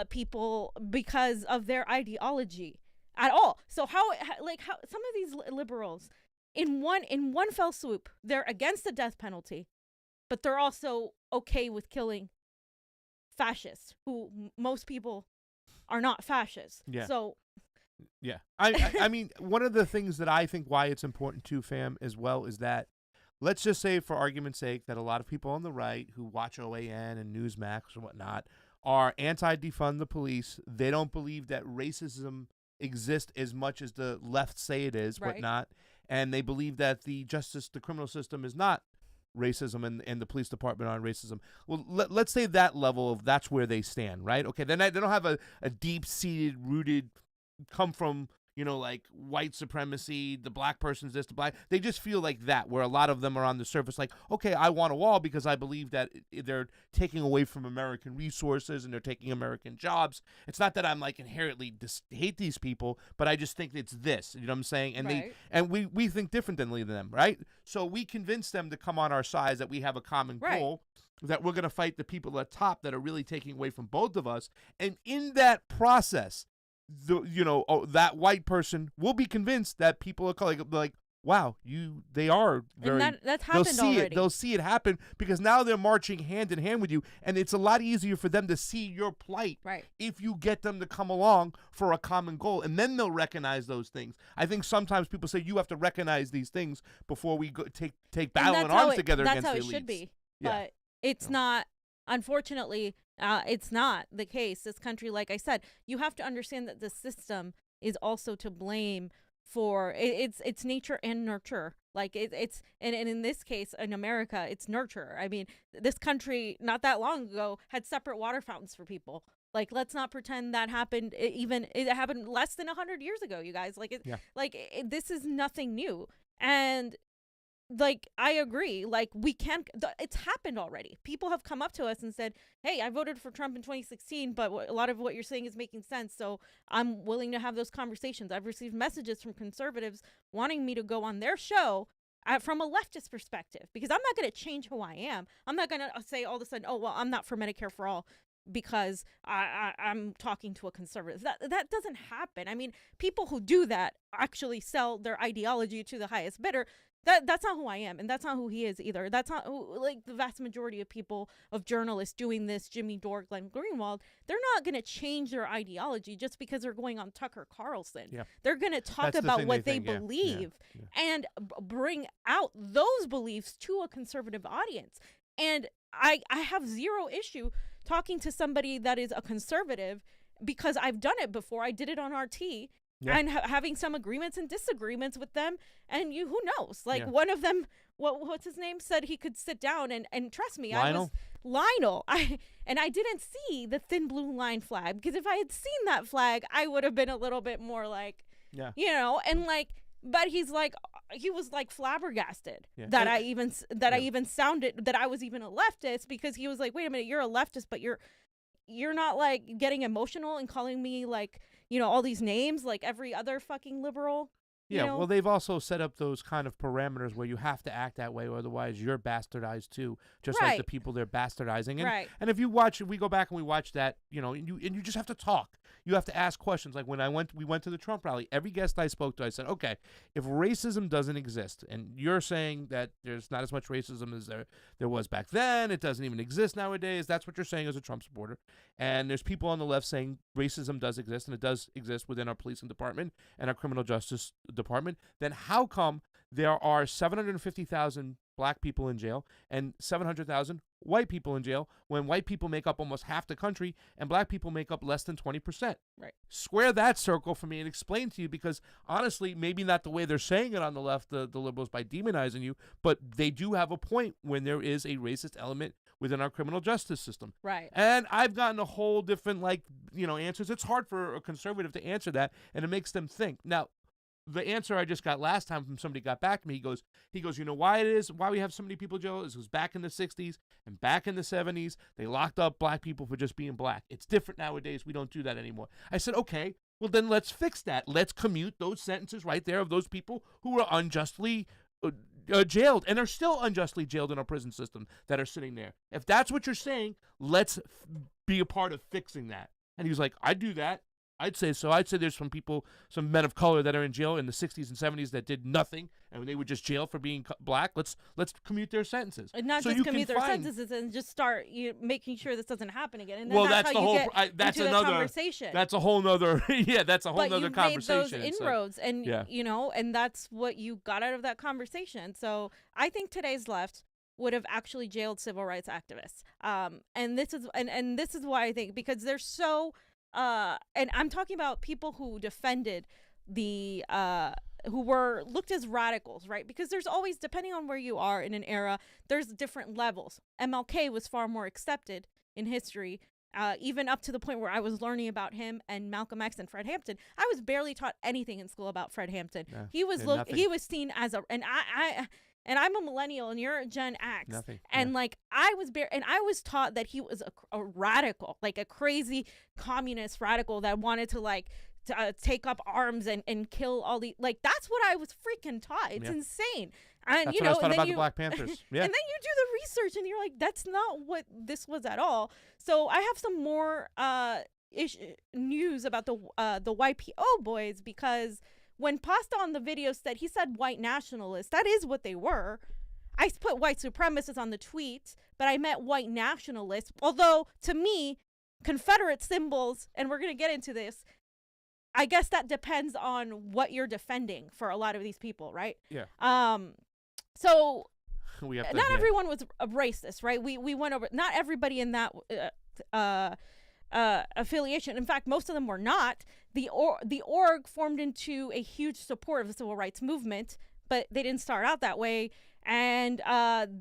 people because of their ideology at all. So how some of these liberals, in one fell swoop, they're against the death penalty, but they're also okay with killing fascists, who most people are not fascists. Yeah. So yeah, I mean, one of the things that I think why it's important too, fam, as well, is that, let's just say for argument's sake that a lot of people on the right who watch OAN and Newsmax and whatnot are anti-defund the police. They don't believe that racism exists as much as the left say it is, right. whatnot, and they believe that the criminal system is not racism and the police department on racism. Well, let's say that level of that's where they stand, right? Okay, then they don't have a deep-seated, rooted, come from, like white supremacy, the black person's this, the black. They just feel like that, where a lot of them are on the surface like, okay, I want a wall because I believe that they're taking away from American resources and they're taking American jobs. It's not that I'm like inherently hate these people, but I just think it's this. You know what I'm saying? And right. we think differently than them, right? So we convince them to come on our side, that we have a common goal, that we're going to fight the people at top that are really taking away from both of us. And in that process, that white person will be convinced that people are like, wow, they are very. And that's happened already. They'll see it happen because now they're marching hand in hand with you, and it's a lot easier for them to see your plight if you get them to come along for a common goal, and then they'll recognize those things. I think sometimes people say you have to recognize these things before we go take battle in arms together against the elites. That's how it should be, but it's not. Unfortunately, it's not the case. This country, like I said, you have to understand that the system is also to blame for it's nature and nurture. Like it's and in this case, in America, it's nurture. I mean, this country not that long ago had separate water fountains for people. Like, let's not pretend that happened. It happened less than 100 years ago, you guys. This is nothing new. And like, I agree. Like, we can't. It's happened already. People have come up to us and said, "Hey, I voted for Trump in 2016, but a lot of what you're saying is making sense. So I'm willing to have those conversations." I've received messages from conservatives wanting me to go on their show from a leftist perspective, because I'm not going to change who I am. I'm not going to say all of a sudden, "Oh, well, I'm not for Medicare for all," because I'm talking to a conservative. That doesn't happen. I mean, people who do that actually sell their ideology to the highest bidder. That's not who I am, and that's not who he is either. That's not who, like, the vast majority of people, of journalists doing this, Jimmy Dore, Glenn Greenwald, they're not going to change their ideology just because they're going on Tucker Carlson. Yeah. They're going to talk about what they believe and bring out those beliefs to a conservative audience. And I have zero issue talking to somebody that is a conservative, because I've done it before. I did it on RT. Yeah. And having some agreements and disagreements with them, and who knows? Like, one of them, what's his name, said he could sit down and trust me, Lionel. I didn't see the thin blue line flag, because if I had seen that flag, I would have been a little bit more like, and like, but he was like flabbergasted that I even sounded that I was even a leftist, because he was like, wait a minute, you're a leftist, but you're not like getting emotional and calling me like, all these names like every other fucking liberal. Well, they've also set up those kind of parameters where you have to act that way, or otherwise you're bastardized too, just like the people they're bastardizing. And if we go back and we watch that, and you just have to talk. you have to ask questions. Like when we went to the Trump rally, every guest I spoke to, I said, okay, if racism doesn't exist, and you're saying that there's not as much racism as there was back then, it doesn't even exist nowadays, that's what you're saying as a Trump supporter, and there's people on the left saying racism does exist, and it does exist within our policing department and our criminal justice department, then how come there are 750,000 black people in jail and 700,000 white people in jail when white people make up almost half the country and black people make up less than 20%? Right. Square that circle for me and explain to you, because honestly, maybe not the way they're saying it on the left, the liberals, by demonizing you, but they do have a point when there is a racist element within our criminal justice system. Right. And I've gotten a whole different, answers. It's hard for a conservative to answer that, and it makes them think. Now, the answer I just got last time from somebody got back to me, he goes, you know why we have so many people in jail? It was back in the 60s and back in the 70s, they locked up black people for just being black. It's different nowadays. We don't do that anymore. I said, okay, well then let's fix that. Let's commute those sentences right there of those people who were unjustly jailed and are still unjustly jailed in our prison system that are sitting there. If that's what you're saying, let's be a part of fixing that. And he was like, I'd do that. I'd say so. I'd say there's some men of color that are in jail in the 60s and 70s that did nothing, and they were just jailed for being black. Let's commute their sentences. And not so just commute their sentences, and just start making sure this doesn't happen again. And then that's how the you whole. get That's into another the conversation. That's a whole nother. Yeah, that's a whole nother conversation. But you made those inroads, and and that's what you got out of that conversation. So I think today's left would have actually jailed civil rights activists. And this is why I think, because they're so. And I'm talking about people who defended the who were looked as radicals, right? Because there's always, depending on where you are in an era, there's different levels. MLK was far more accepted in history, even up to the point where I was learning about him and Malcolm X and Fred Hampton. I was barely taught anything in school about Fred Hampton. Yeah, he was seen as and I'm a millennial and you're a Gen X. Nothing. And I was taught that he was a radical, like a crazy communist radical that wanted to take up arms and kill all the, that's what I was freaking taught. It's insane. And that's what I was taught about the Black Panthers. Yeah. And then you do the research and you're like, that's not what this was at all. So I have some more news about the YPO boys, because when Pasta on the video said, he said white nationalists, that is what they were. I put white supremacists on the tweet, but I meant white nationalists. Although, to me, Confederate symbols, and we're going to get into this, I guess that depends on what you're defending for a lot of these people, right? Yeah. So, not everyone was a racist, right? We went over, not everybody in that affiliation. In fact, most of them were not. The org formed into a huge support of the civil rights movement, but they didn't start out that way. And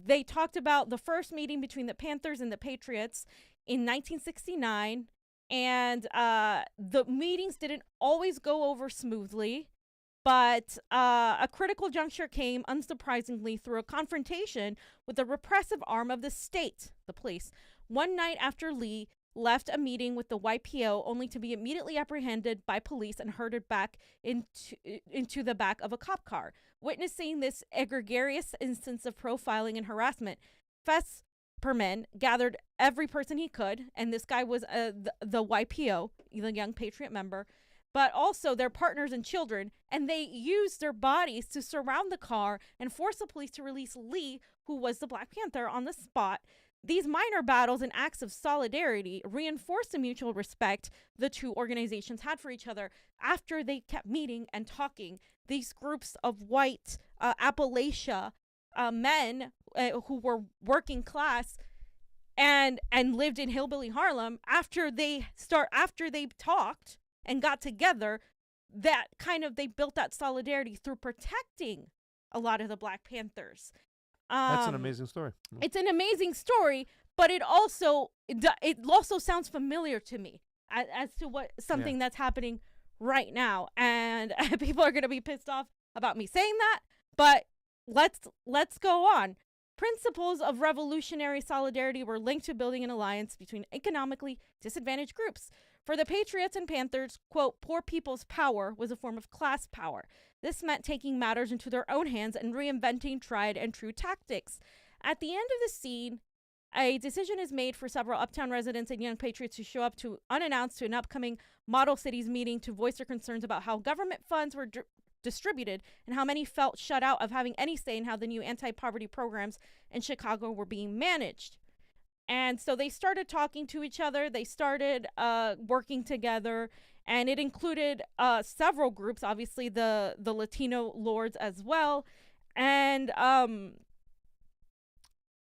they talked about the first meeting between the Panthers and the Patriots in 1969. And the meetings didn't always go over smoothly, but a critical juncture came, unsurprisingly, through a confrontation with the repressive arm of the state, the police, one night after Lee left a meeting with the YPO, only to be immediately apprehended by police and herded back into the back of a cop car. Witnessing this egregious instance of profiling and harassment, Fesperman gathered every person he could, and this guy was the YPO, the Young Patriot member, but also their partners and children, and they used their bodies to surround the car and force the police to release Lee, who was the Black Panther, on the spot. These minor battles and acts of solidarity reinforced the mutual respect the two organizations had for each other. After they kept meeting and talking, these groups of white Appalachia men who were working class and lived in hillbilly Harlem, after they talked and got together, they built that solidarity through protecting a lot of the Black Panthers. That's an amazing story. It's an amazing story, but it also sounds familiar to me as to what something that's happening right now. And people are going to be pissed off about me saying that, but let's go on. Principles of revolutionary solidarity were linked to building an alliance between economically disadvantaged groups. For the Patriots and Panthers, quote, poor people's power was a form of class power. This meant taking matters into their own hands and reinventing tried and true tactics. At the end of the scene, A decision is made for several uptown residents and young patriots to show up to unannounced to an upcoming Model Cities meeting to voice their concerns about how government funds were distributed and how many felt shut out of having any say in how the new anti-poverty programs in Chicago were being managed. And so they started talking to each other. They started working together, and it included several groups, obviously the Latino lords as well. And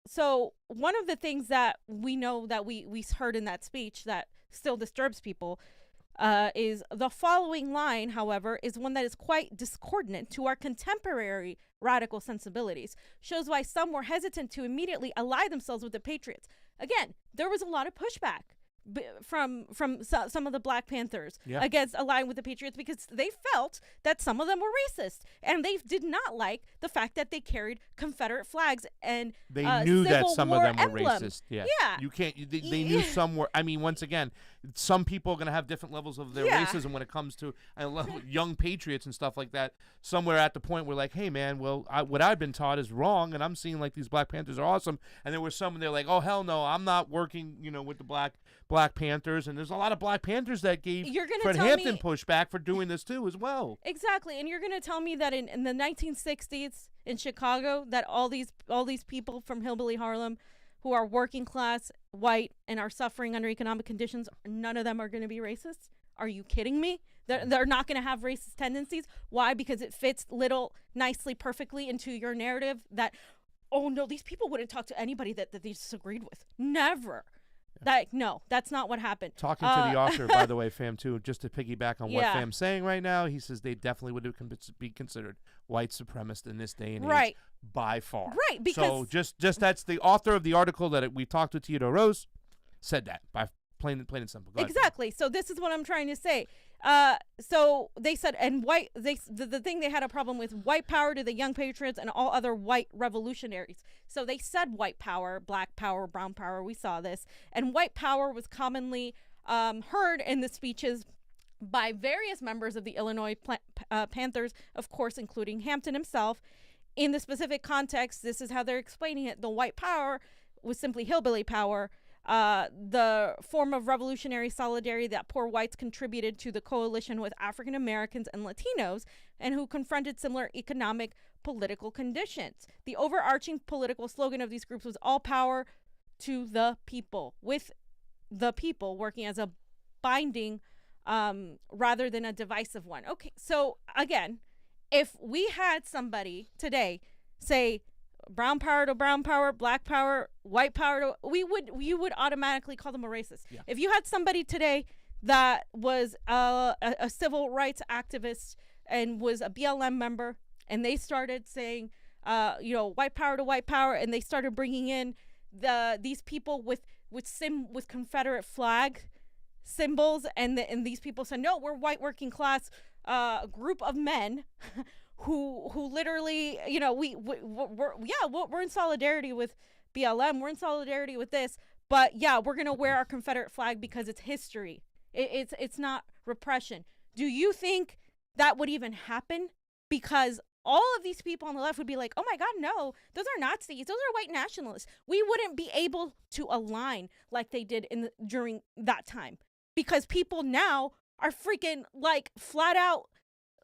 so one of the things that we know that we heard in that speech that still disturbs people is the following line, however, is one that is quite discordant to our contemporary radical sensibilities, shows why some were hesitant to immediately ally themselves with the Patriots. Again, there was a lot of pushback from some of the Black Panthers against allying with the Patriots because they felt that some of them were racist, and they did not like the fact that they carried Confederate flags and they knew that some of them were emblem. racist. Yeah, you can't. They knew some were. I mean, once again, some people are going to have different levels of their racism when it comes to young patriots and stuff like that. Somewhere at the point we're like, hey man, well, what I've been taught is wrong, and I'm seeing like these Black Panthers are awesome, and there were some and they're like, oh hell no, I'm not working, with the Black Panthers, and there's a lot of Black Panthers that gave Fred Hampton pushback for doing this too as well. Exactly, and you're going to tell me that in the 1960s in Chicago that all these people from hillbilly Harlem who are working class, white, and are suffering under economic conditions, none of them are going to be racist? Are you kidding me? They're not going to have racist tendencies. Why? Because it fits nicely, perfectly into your narrative that, oh no, these people wouldn't talk to anybody that they disagreed with. Never. No, that's not what happened. Talking to the author, by the way, fam, too, just to piggyback on what fam's saying right now, he says they definitely would be considered white supremacist in this day and age by far. Right, because... So just that's the author of the article that we talked to, Theodore Rose, said that by plain and simple. Go exactly. Ahead. So this is what I'm trying to say. So they said, and white, the thing they had a problem with, white power to the young patriots and all other white revolutionaries. So they said white power, Black power, brown power. We saw this. And white power was commonly heard in the speeches by various members of the Illinois Panthers, of course, including Hampton himself. In the specific context, this is how they're explaining it. The white power was simply hillbilly power. The form of revolutionary solidarity that poor whites contributed to the coalition with African Americans and Latinos and who confronted similar economic political conditions. The overarching political slogan of these groups was all power to the people, with the people working as a binding rather than a divisive one. Okay, so again, if we had somebody today say brown power to brown power, Black power, white power to, you would automatically call them a racist. Yeah. If you had somebody today that was a civil rights activist and was a BLM member, and they started saying, white power to white power, and they started bringing in these people with Confederate flag symbols, and these people said, no, we're white working class group of men. Who literally, we're in solidarity with BLM. We're in solidarity with this, but we're gonna wear our Confederate flag because it's history. It's not repression. Do you think that would even happen? Because all of these people on the left would be like, oh my God, no, those are Nazis. Those are white nationalists. We wouldn't be able to align like they did during that time because people now are freaking like flat out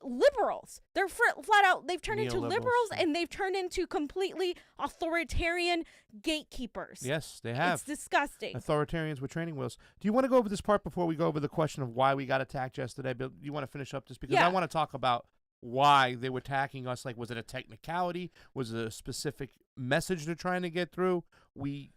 liberals. They're flat out, they've turned into liberals, and they've turned into completely authoritarian gatekeepers. Yes, they have. It's disgusting. Authoritarians with training wheels. Do you want to go over this part before we go over the question of why we got attacked yesterday? But you want to finish up this because I want to talk about why they were attacking us. Like, was it a technicality? Was it a specific message they're trying to get through? We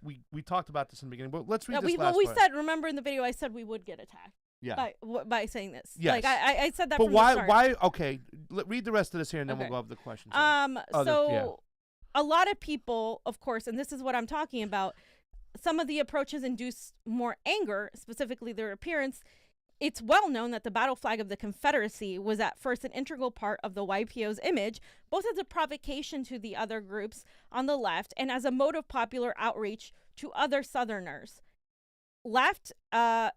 talked about this in the beginning, but let's read this last part. We said, remember in the video, I said we would get attacked. Yeah. By saying this. Yes. Like I said that but from the start. Why? Okay. Read the rest of this here and then we'll go over the questions. A lot of people, of course, and this is what I'm talking about, some of the approaches induce more anger, specifically their appearance. It's well known that the battle flag of the Confederacy was at first an integral part of the YPO's image, both as a provocation to the other groups on the left and as a mode of popular outreach to other Southerners. The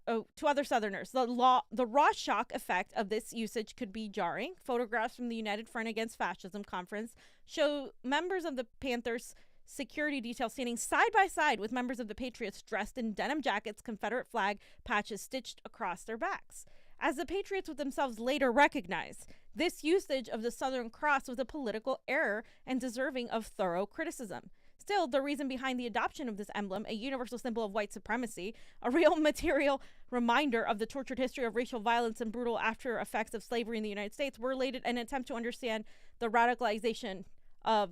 raw shock effect of this usage could be jarring. Photographs from the United Front Against Fascism conference show members of the Panthers security detail standing side by side with members of the Patriots dressed in denim jackets, Confederate flag patches stitched across their backs. As the Patriots would themselves later recognize, this usage of the Southern Cross was a political error and deserving of thorough criticism. Still, the reason behind the adoption of this emblem, a universal symbol of white supremacy, a real material reminder of the tortured history of racial violence and brutal after effects of slavery in the United States, were related an attempt to understand the radicalization of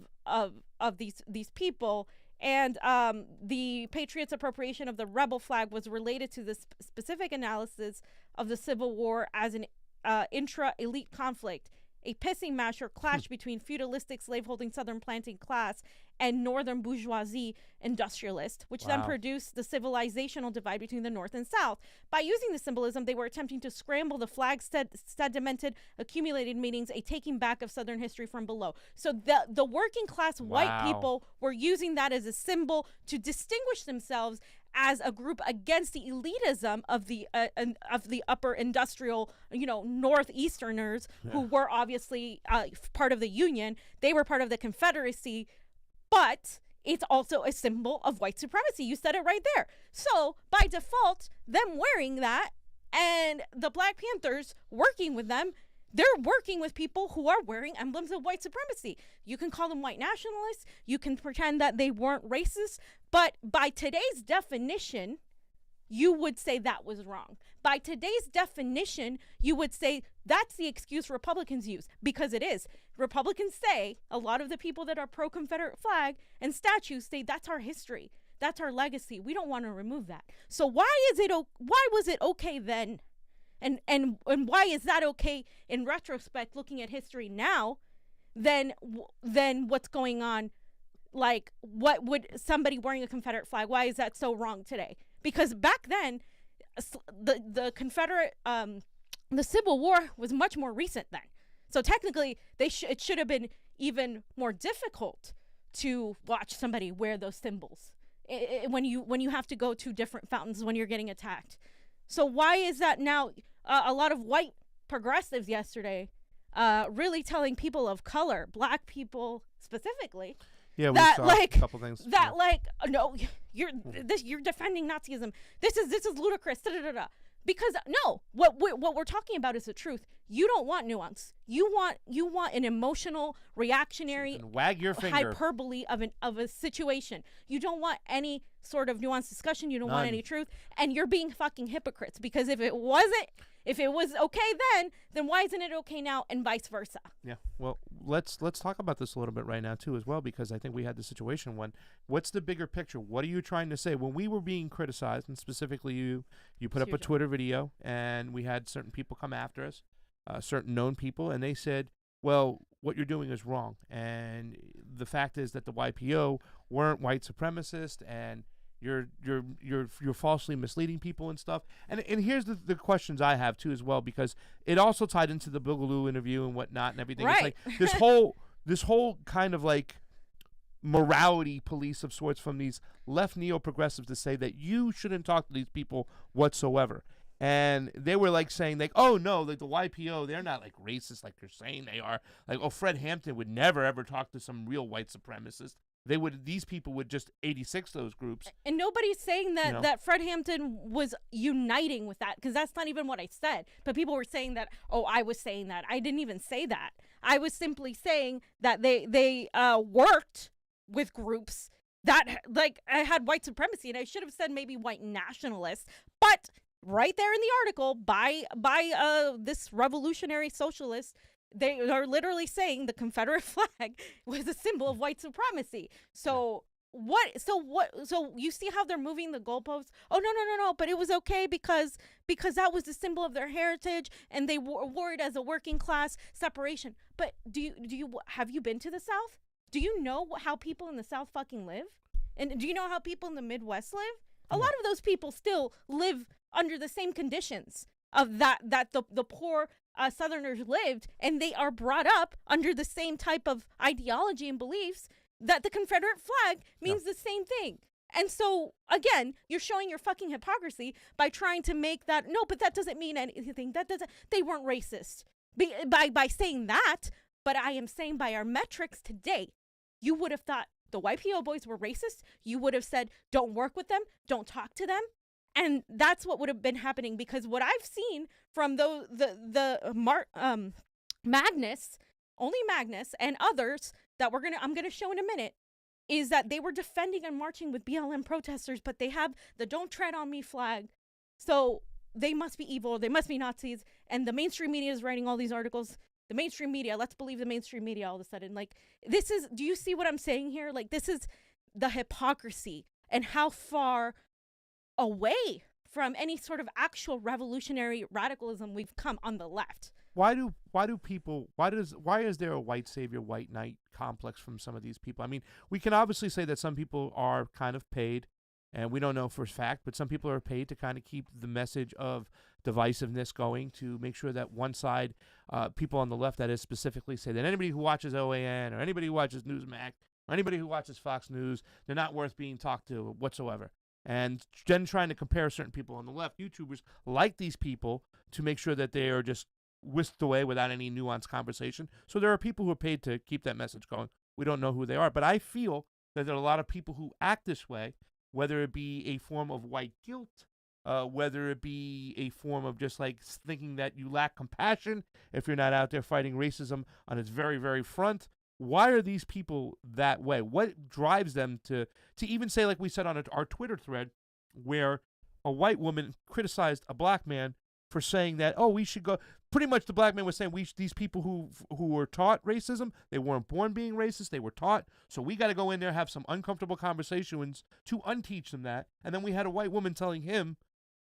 these people. And the Patriots' appropriation of the rebel flag was related to the specific analysis of the Civil War as an intra-elite conflict, a pissing match or clash between feudalistic slaveholding Southern planting class and Northern bourgeoisie industrialist, which then produced the civilizational divide between the North and South. By using the symbolism, they were attempting to scramble the flag's sedimented, accumulated meanings, a taking back of Southern history from below. So the working class white people were using that as a symbol to distinguish themselves as a group against the elitism of the upper industrial, Northeasterners who were obviously part of the Union. They were part of the Confederacy, but it's also a symbol of white supremacy. You said it right there. So by default, them wearing that and the Black Panthers working with them, they're working with people who are wearing emblems of white supremacy. You can call them white nationalists. You can pretend that they weren't racist. But by today's definition, you would say that was wrong. By today's definition, you would say that's the excuse Republicans use, because it is. Republicans say, a lot of the people that are pro-Confederate flag and statues say that's our history. That's our legacy. We don't want to remove that. So why was it okay then? And why is that okay in retrospect, looking at history now, then what's going on? Like, what would somebody wearing a Confederate flag, why is that so wrong today? Because back then, the Confederate, the Civil War was much more recent then. So technically, it should have been even more difficult to watch somebody wear those symbols when you have to go to different fountains when you're getting attacked. So why is that now? A lot of white progressives yesterday really telling people of color, Black people specifically, we that saw a couple things. That no, you're defending Nazism. This is ludicrous. Da, da, da, da. Because no, what we're talking about is the truth. You don't want nuance. You want an emotional, reactionary, wag your finger, hyperbole of a situation. You don't want any sort of nuanced discussion. You don't want any truth, and you're being fucking hypocrites. Because if it was okay then why isn't it okay now, and vice versa? Yeah. Well, let's talk about this a little bit right now too, as well, because I think we had the situation one. What's the bigger picture? What are you trying to say? When we were being criticized, and specifically you put up a Twitter video, and we had certain people come after us, certain known people, and they said, well, what you're doing is wrong, and the fact is that the YPO weren't white supremacists, and you're falsely misleading people and stuff. And here's the questions I have too as well, because it also tied into the Boogaloo interview and whatnot and everything. Right. It's like this whole kind of like morality police of sorts from these left neo-progressives to say that you shouldn't talk to these people whatsoever. And they were like saying like, oh no, like the YPO, they're not like racist like you're saying they are. Like, oh, Fred Hampton would never ever talk to some real white supremacist. These people would just 86 those groups. And nobody's saying that that Fred Hampton was uniting with that, because that's not even what I said. But people were saying that, oh, I was saying that. I didn't even say that. I was simply saying that they worked with groups that like had white supremacy, and I should have said maybe white nationalists, but right there in the article by this revolutionary socialist, they are literally saying the Confederate flag was a symbol of white supremacy. So so you see how they're moving the goalposts? Oh no, but it was okay because that was the symbol of their heritage, and they wore it as a working class separation. But have you been to the South? Do you know how people in the South fucking live? And do you know how people in the Midwest live? A lot of those people still live under the same conditions of that the poor Southerners lived, and they are brought up under the same type of ideology and beliefs that the Confederate flag means the same thing. And so, again, you're showing your fucking hypocrisy by trying to make that, no, but that doesn't mean anything. They weren't racist by saying that, but I am saying by our metrics today, you would have thought the white PO boys were racist, you would have said, don't work with them, don't talk to them. And that's what would have been happening, because what I've seen from Magnus, only Magnus and others that I'm gonna show in a minute, is that they were defending and marching with BLM protesters, but they have the "Don't Tread on Me" flag. So they must be evil, they must be Nazis, and the mainstream media is writing all these articles. The mainstream media, let's believe the mainstream media all of a sudden. Like, this is, do you see what I'm saying here? Like, this is the hypocrisy and how far away from any sort of actual revolutionary radicalism we've come on the left. Why is there a white savior, white knight complex from some of these people? I mean, we can obviously say that some people are kind of paid, and we don't know for a fact, but some people are paid to kind of keep the message of divisiveness going, to make sure that one side, people on the left, that is, specifically say that anybody who watches OAN or anybody who watches Newsmax or anybody who watches Fox News, they're not worth being talked to whatsoever. And then trying to compare certain people on the left, YouTubers like these people, to make sure that they are just whisked away without any nuanced conversation. So there are people who are paid to keep that message going. We don't know who they are, but I feel that there are a lot of people who act this way, whether it be a form of white guilt, whether it be a form of just like thinking that you lack compassion if you're not out there fighting racism on its very, very front. Why are these people that way? What drives them to even say, like we said on our Twitter thread, where a white woman criticized a black man for saying that, oh, we should go. Pretty much the black man was saying, these people who were taught racism, they weren't born being racist, they were taught. So we got to go in there, have some uncomfortable conversations to unteach them that. And then we had a white woman telling him,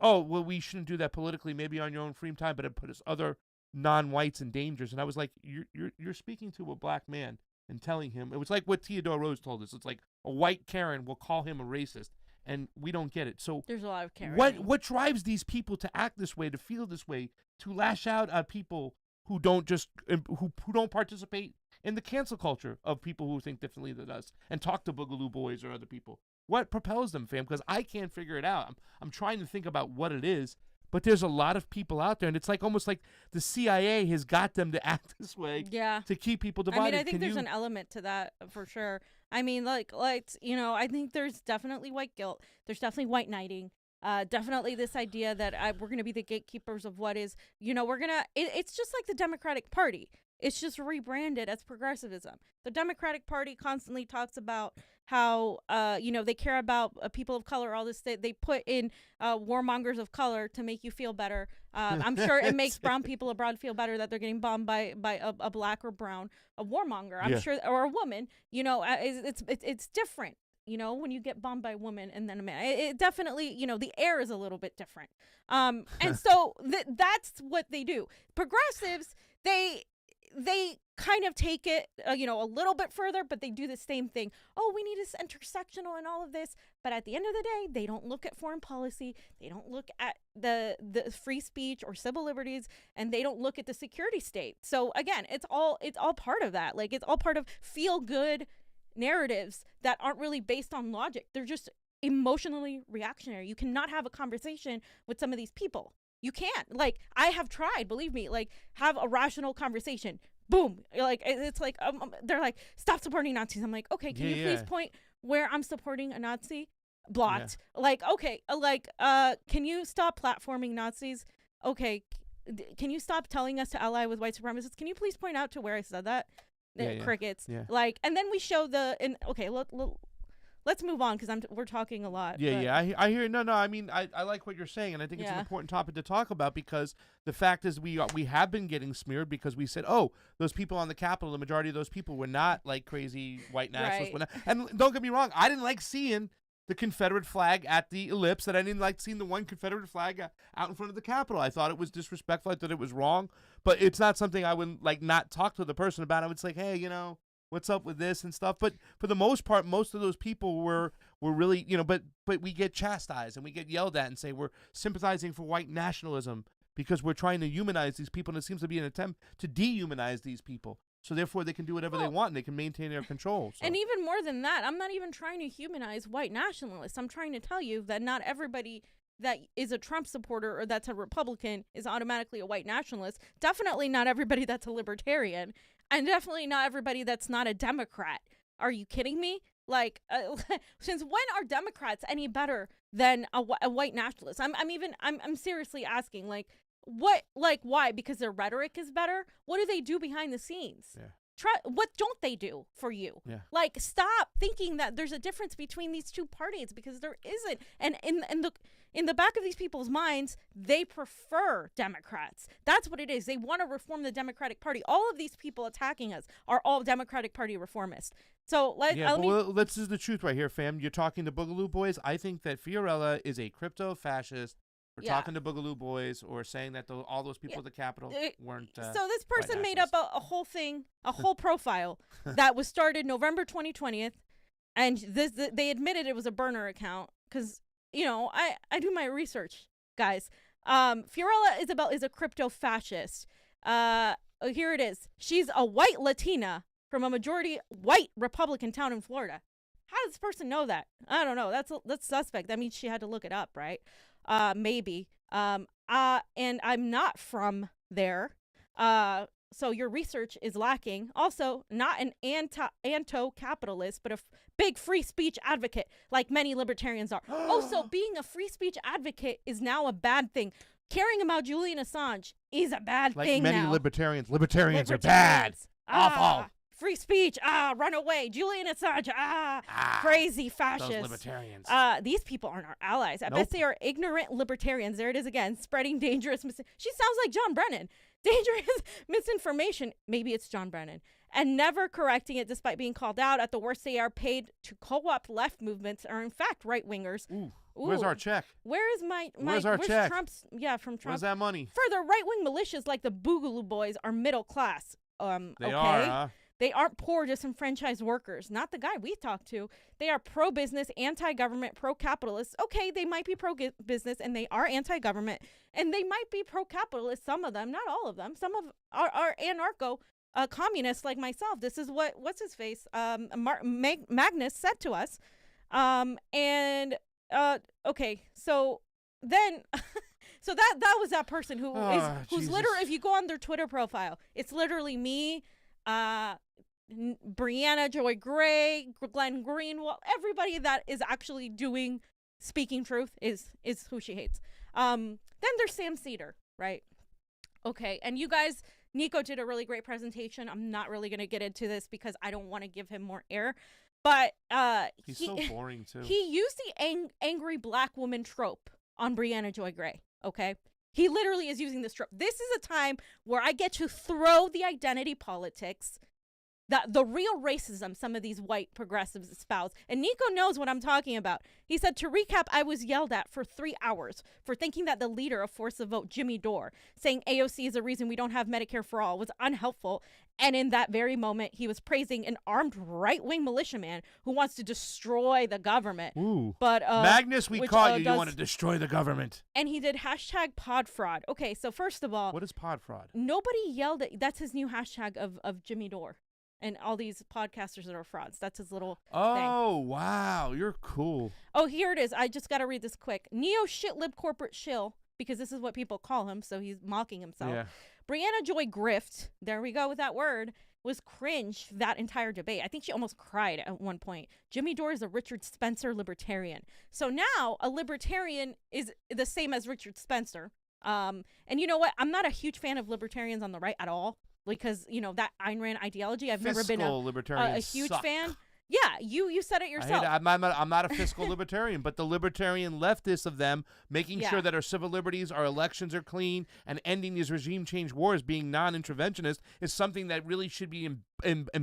oh, well, we shouldn't do that politically, maybe on your own free time, but it put us other non-whites in dangers. And I was like, you're speaking to a black man and telling him, it was like what Theodore Rose told us. It's like a white Karen will call him a racist, and we don't get it. So there's a lot of Karen. What drives these people to act this way, to feel this way, to lash out at people who don't who don't participate in the cancel culture of people who think differently than us and talk to Boogaloo boys or other people? What propels them, fam? Because I can't figure it out. I'm trying to think about what it is. But there's a lot of people out there, and it's like almost like the CIA has got them to act this way, to keep people divided. I mean, I think there's an element to that for sure. I mean, like I think there's definitely white guilt. There's definitely white knighting. Definitely this idea that we're going to be the gatekeepers of what is, it's just like the Democratic Party. It's just rebranded as progressivism. The Democratic Party constantly talks about how, they care about people of color, all this. They put in warmongers of color to make you feel better. I'm sure it makes brown people abroad feel better that they're getting bombed by a black or brown, a warmonger. I'm sure, or a woman. It's different. When you get bombed by a woman and then a man, it definitely, the air is a little bit different. And so that's what they do. Progressives, they kind of take it, a little bit further, but they do the same thing. Oh, we need this intersectional and all of this. But at the end of the day, they don't look at foreign policy. They don't look at the free speech or civil liberties, and they don't look at the security state. So again, it's all part of that. Like, it's all part of feel good narratives that aren't really based on logic. They're just emotionally reactionary. You cannot have a conversation with some of these people. You can't. Like, I have tried, believe me, like, have a rational conversation. Boom. Like, it's like, they're like, stop supporting Nazis. I'm like, okay, can you please point where I'm supporting a Nazi? Blocked. Yeah. Like, okay, can you stop platforming Nazis? Okay, can you stop telling us to ally with white supremacists? Can you please point out to where I said that? Crickets. Yeah. Like, and then we show let's move on, because we're talking a lot. I hear. No, I mean, I like what you're saying, and I think it's an important topic to talk about, because the fact is we have been getting smeared because we said, oh, those people on the Capitol, the majority of those people were not like crazy white nationalists. Right. And don't get me wrong, I didn't like seeing the Confederate flag at the ellipse, and I didn't like seeing the one Confederate flag out in front of the Capitol. I thought it was disrespectful. I thought it was wrong, but it's not something I would like not talk to the person about. I would say, hey, what's up with this and stuff. But for the most part, most of those people were really, but we get chastised and we get yelled at and say we're sympathizing for white nationalism because we're trying to humanize these people, and it seems to be an attempt to dehumanize these people. So therefore, they can do whatever they want, and they can maintain their control. So. And even more than that, I'm not even trying to humanize white nationalists. I'm trying to tell you that not everybody that is a Trump supporter or that's a Republican is automatically a white nationalist. Definitely not everybody that's a libertarian. And definitely not everybody that's not a Democrat. Are you kidding me? Like, since when are Democrats any better than a white nationalist? I'm seriously asking, like, why? Because their rhetoric is better? What do they do behind the scenes? Yeah. What don't they do for you? Yeah. Like, stop thinking that there's a difference between these two parties, because there isn't. And in the back of these people's minds, they prefer Democrats. That's what it is. They want to reform the Democratic Party. All of these people attacking us are all Democratic Party reformists. So this is the truth right here, fam. You're talking to Boogaloo Boys. I think that Fiorella is a crypto fascist. We're talking to Boogaloo Boys, or saying that all those people at the Capitol weren't. So this person made up a whole thing, a whole profile that was started November 2020, and they admitted it was a burner account because, you know, I do my research, guys. Fiorella Isabel is a crypto fascist. Here it is. She's a white Latina from a majority white Republican town in Florida. How does this person know that? I don't know. That's suspect. That means she had to look it up, right? Maybe. And I'm not from there. So your research is lacking. Also, not an anto-capitalist, but a big free speech advocate, like many libertarians are. Also, being a free speech advocate is now a bad thing. Caring about Julian Assange is a bad thing now. Like many libertarians are bad. Awful. Free speech, run away. Julian Assange, crazy fascists. Those libertarians. These people aren't our allies. At best, they are ignorant libertarians. There it is again, spreading dangerous she sounds like John Brennan. Dangerous misinformation. Maybe it's John Brennan. And never correcting it despite being called out. At the worst, they are paid to co-opt left movements, are in fact right-wingers. Ooh. Where's our check? Where's our check? Trump's, from Trump. Where's that money? Further, right-wing militias like the Boogaloo Boys are middle class. They are, huh? They aren't poor, disenfranchised workers. Not the guy we talked to. They are pro-business, anti-government, pro-capitalist. Okay, they might be pro-business and they are anti-government. And they might be pro-capitalist, some of them, not all of them. Some of are anarcho-communists like myself. This is what's his face? Magnus said to us. Okay, so then... So that was that person who's literally, if you go on their Twitter profile, it's literally me, Brianna Joy Gray, Glenn Greenwald, everybody that is actually speaking truth is who she hates. Then there's Sam Cedar, right? Okay, and you guys, Niko did a really great presentation. I'm not really going to get into this because I don't want to give him more air. But he's so boring too. He used the angry black woman trope on Brianna Joy Gray. Okay, he literally is using this trope. This is a time where I get to throw the identity politics, the real racism some of these white progressives espouse. And Niko knows what I'm talking about. He said, to recap, I was yelled at for 3 hours for thinking that the leader of Force the Vote, Jimmy Dore, saying AOC is the reason we don't have Medicare for all, was unhelpful. And in that very moment, he was praising an armed right-wing militiaman who wants to destroy the government. Ooh. But Magnus, we caught you. You want to destroy the government. And he did #PodFraud. Okay, so first of all, what is pod fraud? Nobody yelled at. That's his new hashtag of Jimmy Dore. And all these podcasters that are frauds. That's his little thing. Oh, wow. You're cool. Oh, here it is. I just got to read this quick. Neo shitlib corporate shill, because this is what people call him, so he's mocking himself. Yeah. Brianna Joy Grift, there we go with that word, was cringe that entire debate. I think she almost cried at one point. Jimmy Dore is a Richard Spencer libertarian. So now a libertarian is the same as Richard Spencer. And you know what? I'm not a huge fan of libertarians on the right at all. Because, you know, that Ayn Rand ideology, I've never been a huge fan. Yeah, you said it yourself. I'm not a fiscal libertarian, but the libertarian leftists of them making sure that our civil liberties, our elections are clean, and ending these regime change wars, being non-interventionist, is something that really should be embodied,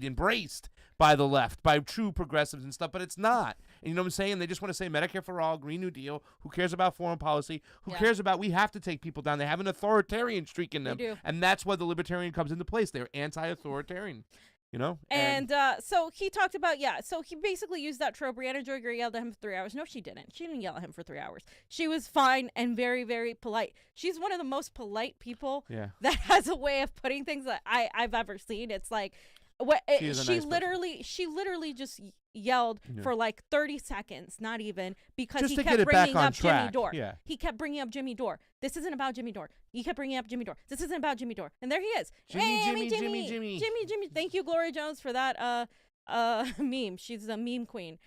embraced by the left, by true progressives and stuff, but it's not. And you know what I'm saying? They just want to say Medicare for all, Green New Deal. Who cares about foreign policy? Who cares about we have to take people down? They have an authoritarian streak in them. They do. And that's why the libertarian comes into place. They're anti-authoritarian. You know? And so he talked about, so he basically used that trope. Brianna Joy Gray yelled at him for 3 hours. No, she didn't. She didn't yell at him for 3 hours. She was fine and very, very polite. She's one of the most polite people that has a way of putting things that I've ever seen. It's like, she literally just yelled for like 30 seconds, not even, because Just he to kept get it bringing back on up Jimmy track. Dore. Yeah. He kept bringing up Jimmy Dore. This isn't about Jimmy Dore. He kept bringing up Jimmy Dore. This isn't about Jimmy Dore. And there he is. Jimmy. Jimmy. Thank you, Gloria Jones, for that meme. She's a meme queen.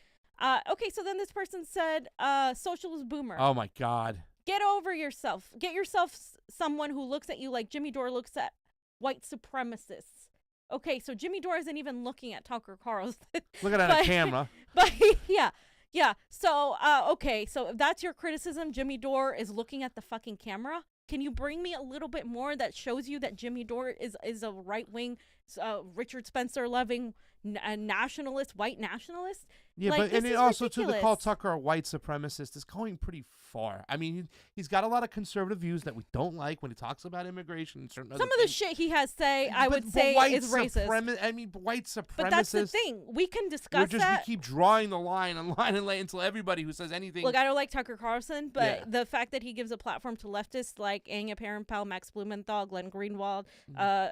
Okay, so then this person said, socialist boomer. Oh my God. Get over yourself. Get yourself someone who looks at you like Jimmy Dore looks at white supremacists. Okay, so Jimmy Dore isn't even looking at Tucker Carlson. Looking at a camera. But yeah. So, okay, so if that's your criticism, Jimmy Dore is looking at the fucking camera. Can you bring me a little bit more that shows you that Jimmy Dore is a right-wing, Richard Spencer-loving nationalist, white nationalist? Yeah, like, but and it also ridiculous. to call Tucker a white supremacist is going pretty far. I mean, he's got a lot of conservative views that we don't like when he talks about immigration and certain other Some of the shit he has say, I would but say, white is racist. I mean, white supremacists. But that's the thing. We can discuss that. We keep drawing the line and until everybody who says anything. Look, I don't like Tucker Carlson, but Yeah. the fact that he gives a platform to leftists like Anya Perrenpal, Max Blumenthal, Glenn Greenwald,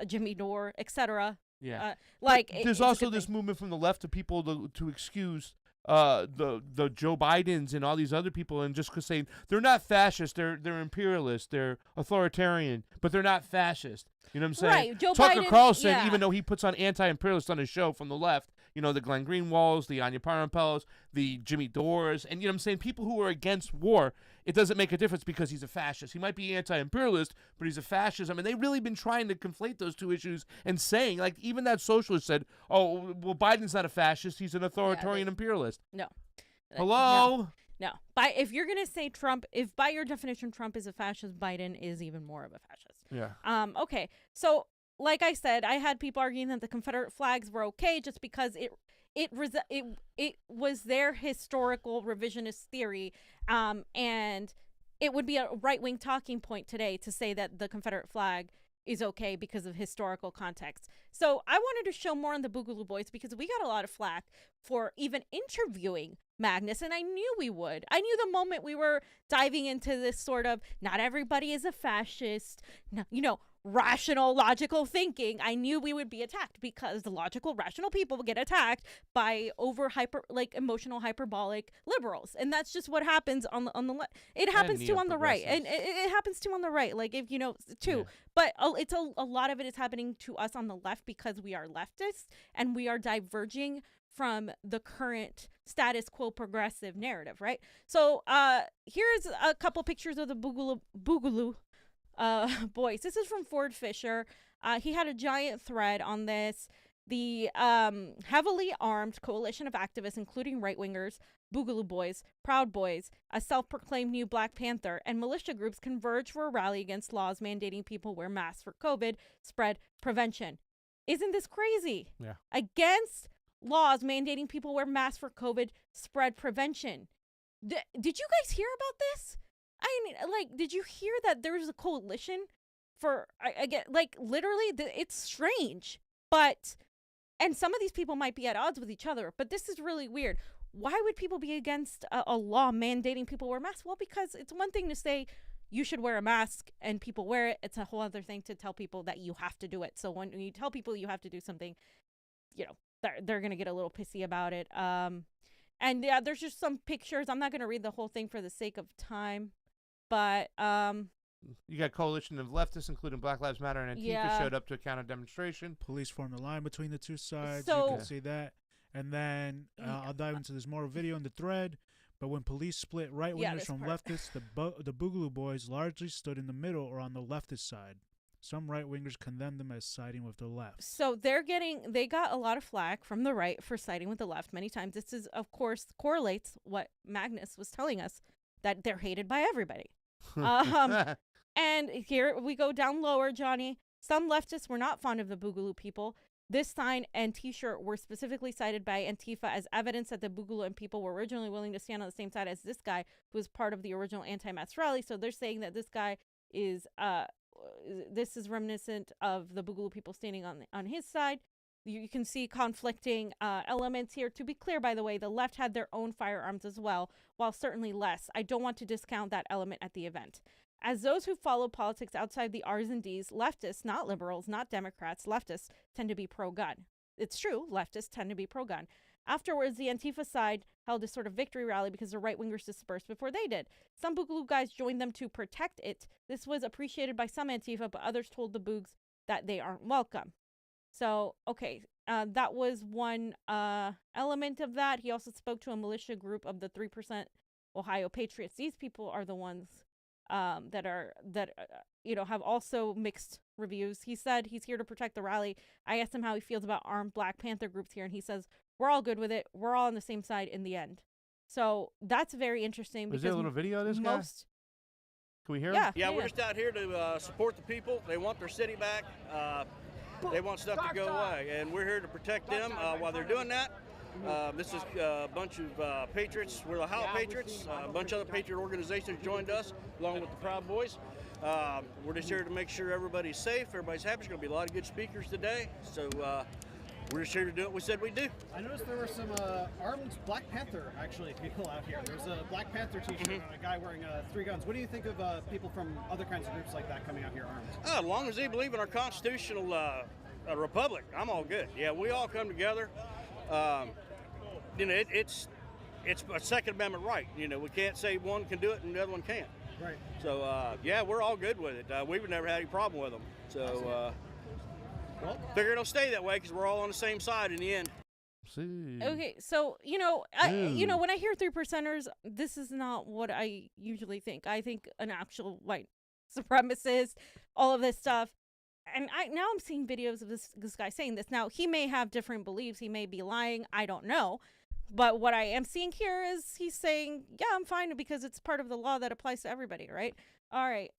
Jimmy Dore, etc. Yeah. it's There's a also good this thing. movement from the left of people to excuse the Joe Bidens and all these other people and just saying they're not fascist, they're imperialist, they're authoritarian, but they're not fascist. You know what I'm saying? Right. Joe Tucker Biden, Carlson, yeah. even though he puts on anti-imperialist on his show from the left, the Glenn Greenwalds, the Anya Parampels, the Jimmy Dores, and you know what I'm saying, people who are against war, it doesn't make a difference because he's a fascist. He might be anti-imperialist, but he's a fascist. I mean, they've really been trying to conflate those two issues and saying, like, even that socialist said, oh, well, Biden's not a fascist, he's an authoritarian imperialist. No. Hello? No. If you're going to say Trump, if by your definition Trump is a fascist, Biden is even more of a fascist. Yeah. Okay. So, like I said, I had people arguing that the Confederate flags were okay just because it was their historical revisionist theory, and it would be a right-wing talking point today to say that the Confederate flag is okay because of historical context. So I wanted to show more on the Boogaloo Boys because we got a lot of flack for even interviewing Magnus, and I knew we would. I knew the moment we were diving into this sort of not everybody is a fascist, rational, logical thinking, I knew we would be attacked because the logical, rational people get attacked by emotional, hyperbolic liberals, and that's just what happens on the left. It happens too on the right, and it happens too on the right. Like if too, Yeah. but it's a lot of it is happening to us on the left because we are leftists and we are diverging from the current status quo progressive narrative, right? So here's a couple pictures of the Boogaloo boys. This is from Ford Fisher. He had a giant thread on this. The heavily armed coalition of activists, including right-wingers, Boogaloo Boys, Proud Boys, a self-proclaimed new Black Panther, and militia groups converge for a rally against laws mandating people wear masks for COVID spread prevention. Isn't this crazy? Yeah. Against laws mandating people wear masks for COVID spread prevention. Did you guys hear about this? I mean, did you hear that there's a coalition for, I get, literally, it's strange. And some of these people might be at odds with each other, but this is really weird. Why would people be against a law mandating people wear masks? Well, because it's one thing to say you should wear a mask and people wear it. It's a whole other thing to tell people that you have to do it. So when you tell people you have to do something, they're going to get a little pissy about it. And yeah, there's just some pictures. I'm not going to read the whole thing for the sake of time. But you got coalition of leftists, including Black Lives Matter and Antifa, showed up to a counter demonstration. Police formed a line between the two sides. So, you can see that. And then I'll dive into this more video in the thread. But when police split right-wingers from leftists, the Boogaloo Boys largely stood in the middle or on the leftist side. Some right-wingers condemned them as siding with the left. So they got a lot of flack from the right for siding with the left many times. This is, of course, correlates what Magnus was telling us, that they're hated by everybody. And here we go down lower, Johnny. Some leftists were not fond of the Boogaloo people. This sign and T-shirt were specifically cited by Antifa as evidence that the Boogaloo and people were originally willing to stand on the same side as this guy, who was part of the original anti-mask rally. So they're saying that this guy is this is reminiscent of the Boogaloo people standing on his side. You can see conflicting elements here. To be clear, by the way, the left had their own firearms as well, while certainly less. I don't want to discount that element at the event. As those who follow politics outside the R's and D's, leftists, not liberals, not Democrats, leftists tend to be pro-gun. It's true, leftists tend to be pro-gun. Afterwards, the Antifa side held a sort of victory rally because the right-wingers dispersed before they did. Some Boogaloo guys joined them to protect it. This was appreciated by some Antifa, but others told the Boogs that they aren't welcome. So, okay, that was one element of that. He also spoke to a militia group of the 3% Ohio Patriots. These people are the ones that have also mixed reviews. He said he's here to protect the rally. I asked him how he feels about armed Black Panther groups here, and he says, we're all good with it. We're all on the same side in the end. So that's very interesting. Is there a little video of this guy? Can we hear him? Yeah, we're just out here to support the people. They want their city back. They want stuff to go away, and we're here to protect them while they're doing that. This is a bunch of patriots. We're the Ohio Patriots. A bunch of other patriot organizations joined us, along with the Proud Boys. We're just here to make sure everybody's safe, everybody's happy. There's going to be a lot of good speakers today, so we're just here to do what we said we'd do. I noticed there were some armed Black Panther, actually, people out here. There's a Black Panther t-shirt and a guy wearing 3 guns. What do you think of people from other kinds of groups like that coming out here armed? As long as they believe in our constitutional republic, I'm all good. Yeah, we all come together. It's a Second Amendment right. We can't say one can do it and the other one can't. Right. So, yeah, we're all good with it. We've never had any problem with them. So, figure it'll stay that way because we're all on the same side in the end. Okay, so, when I hear 3%ers, this is not what I usually think. I think an actual white supremacist, all of this stuff. And now I'm seeing videos of this guy saying this. Now, he may have different beliefs. He may be lying. I don't know. But what I am seeing here is he's saying, yeah, I'm fine because it's part of the law that applies to everybody, right? All right.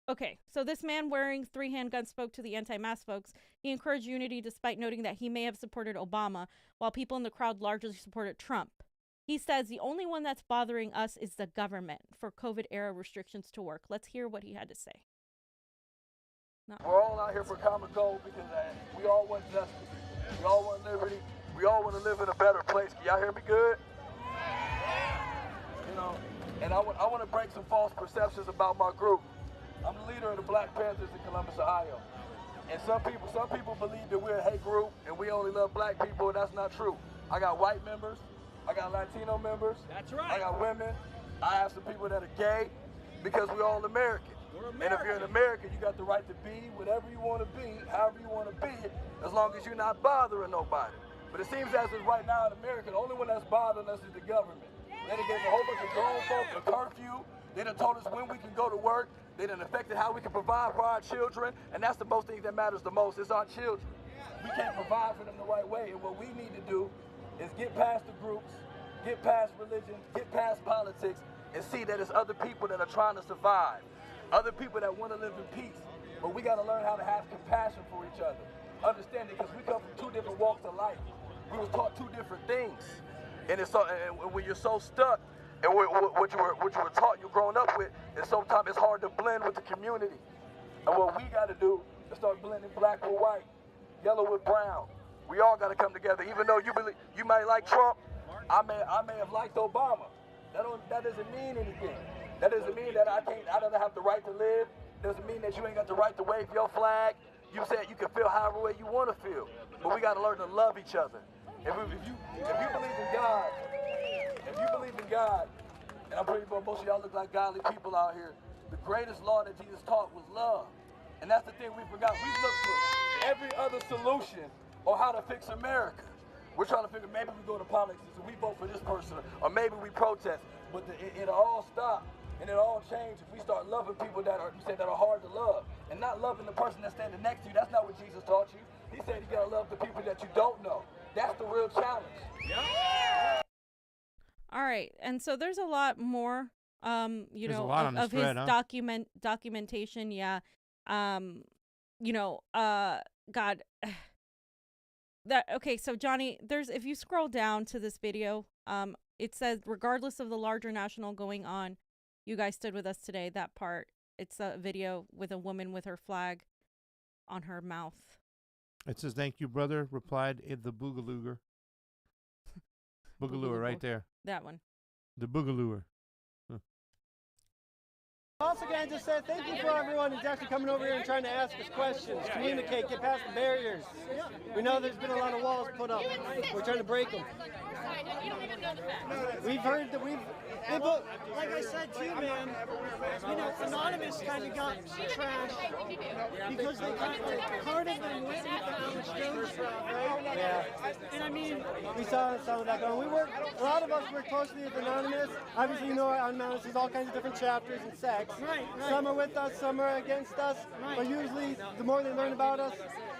Okay, so this man wearing 3 handguns spoke to the anti-mask folks. He encouraged unity despite noting that he may have supported Obama, while people in the crowd largely supported Trump. He says the only one that's bothering us is the government for COVID-era restrictions to work. Let's hear what he had to say. No. We're all out here for common goal because we all want justice. We all want liberty. We all want to live in a better place. Can y'all hear me good? And I want to break some false perceptions about my group. I'm the leader of the Black Panthers in Columbus, Ohio. And some people believe that we're a hate group and we only love Black people, and that's not true. I got white members. I got Latino members. That's right. I got women. I have some people that are gay because we're all American. And if you're an American, you got the right to be whatever you want to be, however you want to be, as long as you're not bothering nobody. But it seems as if right now in America, the only one that's bothering us is the government. They done gave a whole bunch of grown folks a curfew. They done told us when we can go to work. They done affected how we can provide for our children. And that's the most thing that matters the most, is our children. We can't provide for them the right way. And what we need to do is get past the groups, get past religion, get past politics, and see that it's other people that are trying to survive. Other people that want to live in peace. But we got to learn how to have compassion for each other. Understanding, because we come from 2 different walks of life. We was taught 2 different things. And it's so, and when you're so stuck, and what you were taught, you're growing up with, and sometimes it's hard to blend with the community. And what we got to do is start blending Black with white, yellow with brown. We all got to come together. Even though you might like Trump, I may have liked Obama. That doesn't mean anything. That doesn't mean that I don't have the right to live. Doesn't mean that you ain't got the right to wave your flag. You said you can feel however way you want to feel. But we got to learn to love each other. If you believe in God, and I'm pretty sure most of y'all look like godly people out here, the greatest law that Jesus taught was love. And that's the thing we forgot. We looked for every other solution on how to fix America. We're trying to figure, maybe we go to politics and we vote for this person, or maybe we protest. But it'll all stop and it'll all change if we start loving people that are hard to love, and not loving the person that's standing next to you. That's not what Jesus taught you. He said you gotta love the people that you don't know. That's the real challenge. Yeah. All right, and so there's a lot more, of thread, his documentation. Yeah, God. Okay, so Johnny, if you scroll down to this video, it says, regardless of the larger national going on, you guys stood with us today. That part, it's a video with a woman with her flag on her mouth. It says, thank you, brother, replied the Boogalooer. Boogalooer right there. That one. The Boogalooer. Also, can I just say thank you for everyone who's actually coming over here and trying to ask us questions, communicate, get past the barriers. We know there's been a lot of walls put up. We're trying to break them. We've heard that well, like I said too, man, you know, Anonymous kind of got trashed because they kind of part of them went with the Alex Jones route, right? Yeah. And I mean, we saw some of that going. A lot of us work closely with Anonymous. Obviously, you know, Anonymous is all kinds of different chapters and sects. Right. Some are with us, some are against us. Right. But usually, the more they learn about us,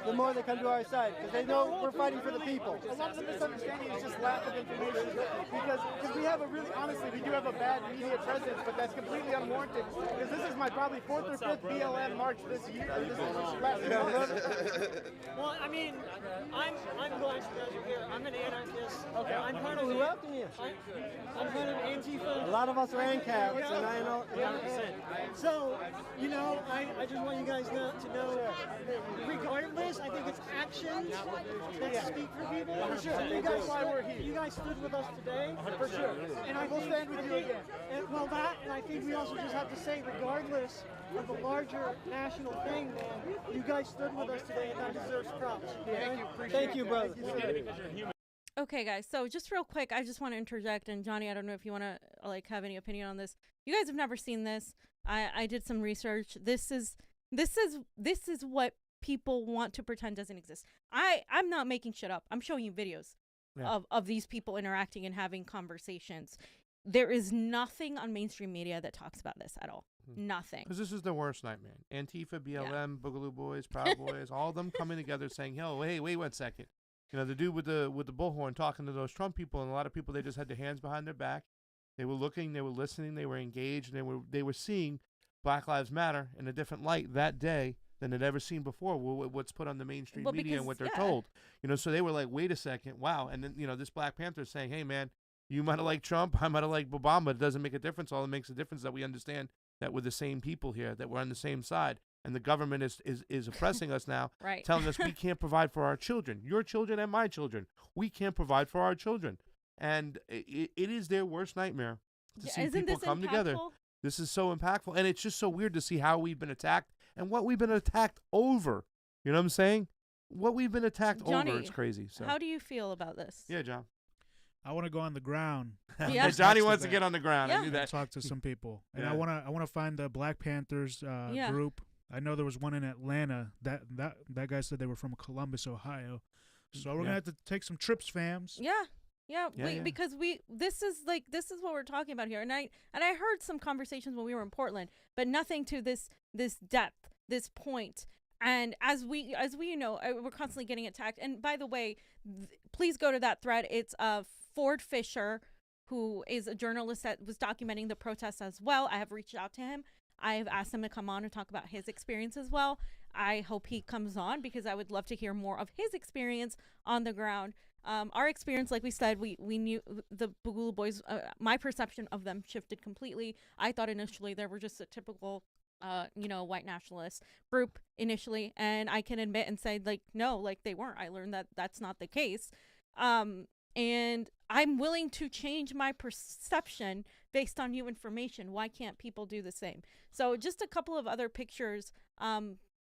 the more they come to our side, because they know we're fighting for the people. A lot of the misunderstanding is just lack of information, because we have honestly, we do have a bad media presence, but that's completely unwarranted, because this is my probably 4th or 5th BLM march this year. Well, I mean, I'm glad you guys are here. I'm an anarchist. Okay. I'm part of we welcome you. I'm part of Antifa. A lot of us are ANCAPs, and I know. 100%. So, you know, I just want you guys to know, regardless, I think it's actions that speak for people. For sure. That's why we're here. You guys stood with us today. For sure. And I will stand with you again. And I think we also just have to say, regardless of the larger national thing, man, you guys stood with us today, and that deserves props. Thank you, brother. Okay, guys. So just real quick, I just want to interject, and Johnny, I don't know if you want to have any opinion on this. You guys have never seen this. I did some research. This is what people want to pretend doesn't exist. I'm not making shit up. I'm showing you videos of these people interacting and having conversations. There is nothing on mainstream media that talks about this at all. Nothing. Because this is the worst nightmare. Antifa, BLM, Boogaloo Boys, Proud Boys, all of them coming together saying, hey, wait 1 second. You know, the dude with the bullhorn talking to those Trump people, and a lot of people, they just had their hands behind their back. They were looking, they were listening, they were engaged, and they were seeing Black Lives Matter in a different light that day than they'd ever seen before. What's put on the mainstream media and what they're told. You know, so they were like, wait a second, wow. And then, you know, this Black Panther is saying, hey, man, you might have liked Trump, I might have liked Obama. It doesn't make a difference. All that makes a difference is that we understand that we're the same people here, that we're on the same side. And the government is oppressing us now, right. Telling us we can't provide for our children, your children and my children. We can't provide for our children. And it is their worst nightmare to see people come together. This is so impactful. And it's just so weird to see how we've been attacked and what we've been attacked over. You know what I'm saying? What we've been attacked Johnny, over. It's crazy. So. How do you feel about this? Yeah, John. I want to go on the ground. Yeah. Johnny wants to get on the ground. Yeah. I knew that. Talk to some people, and I want to find the Black Panthers group. I know there was one in Atlanta. That guy said they were from Columbus, Ohio. So we're gonna have to take some trips, fams. Yeah, because this is what we're talking about here, and I heard some conversations when we were in Portland, but nothing to this depth, this point. And as we know, we're constantly getting attacked. And by the way, please go to that thread. It's Ford Fisher, who is a journalist that was documenting the protests as well. I have reached out to him. I have asked him to come on and talk about his experience as well. I hope he comes on because I would love to hear more of his experience on the ground. Our experience, like we said, we knew the Boogaloo Boys. My perception of them shifted completely. I thought initially they were just a typical, white nationalist group initially, and I can admit and say, no, they weren't. I learned that that's not the case. And I'm willing to change my perception based on new information. Why can't people do the same? So just a couple of other pictures,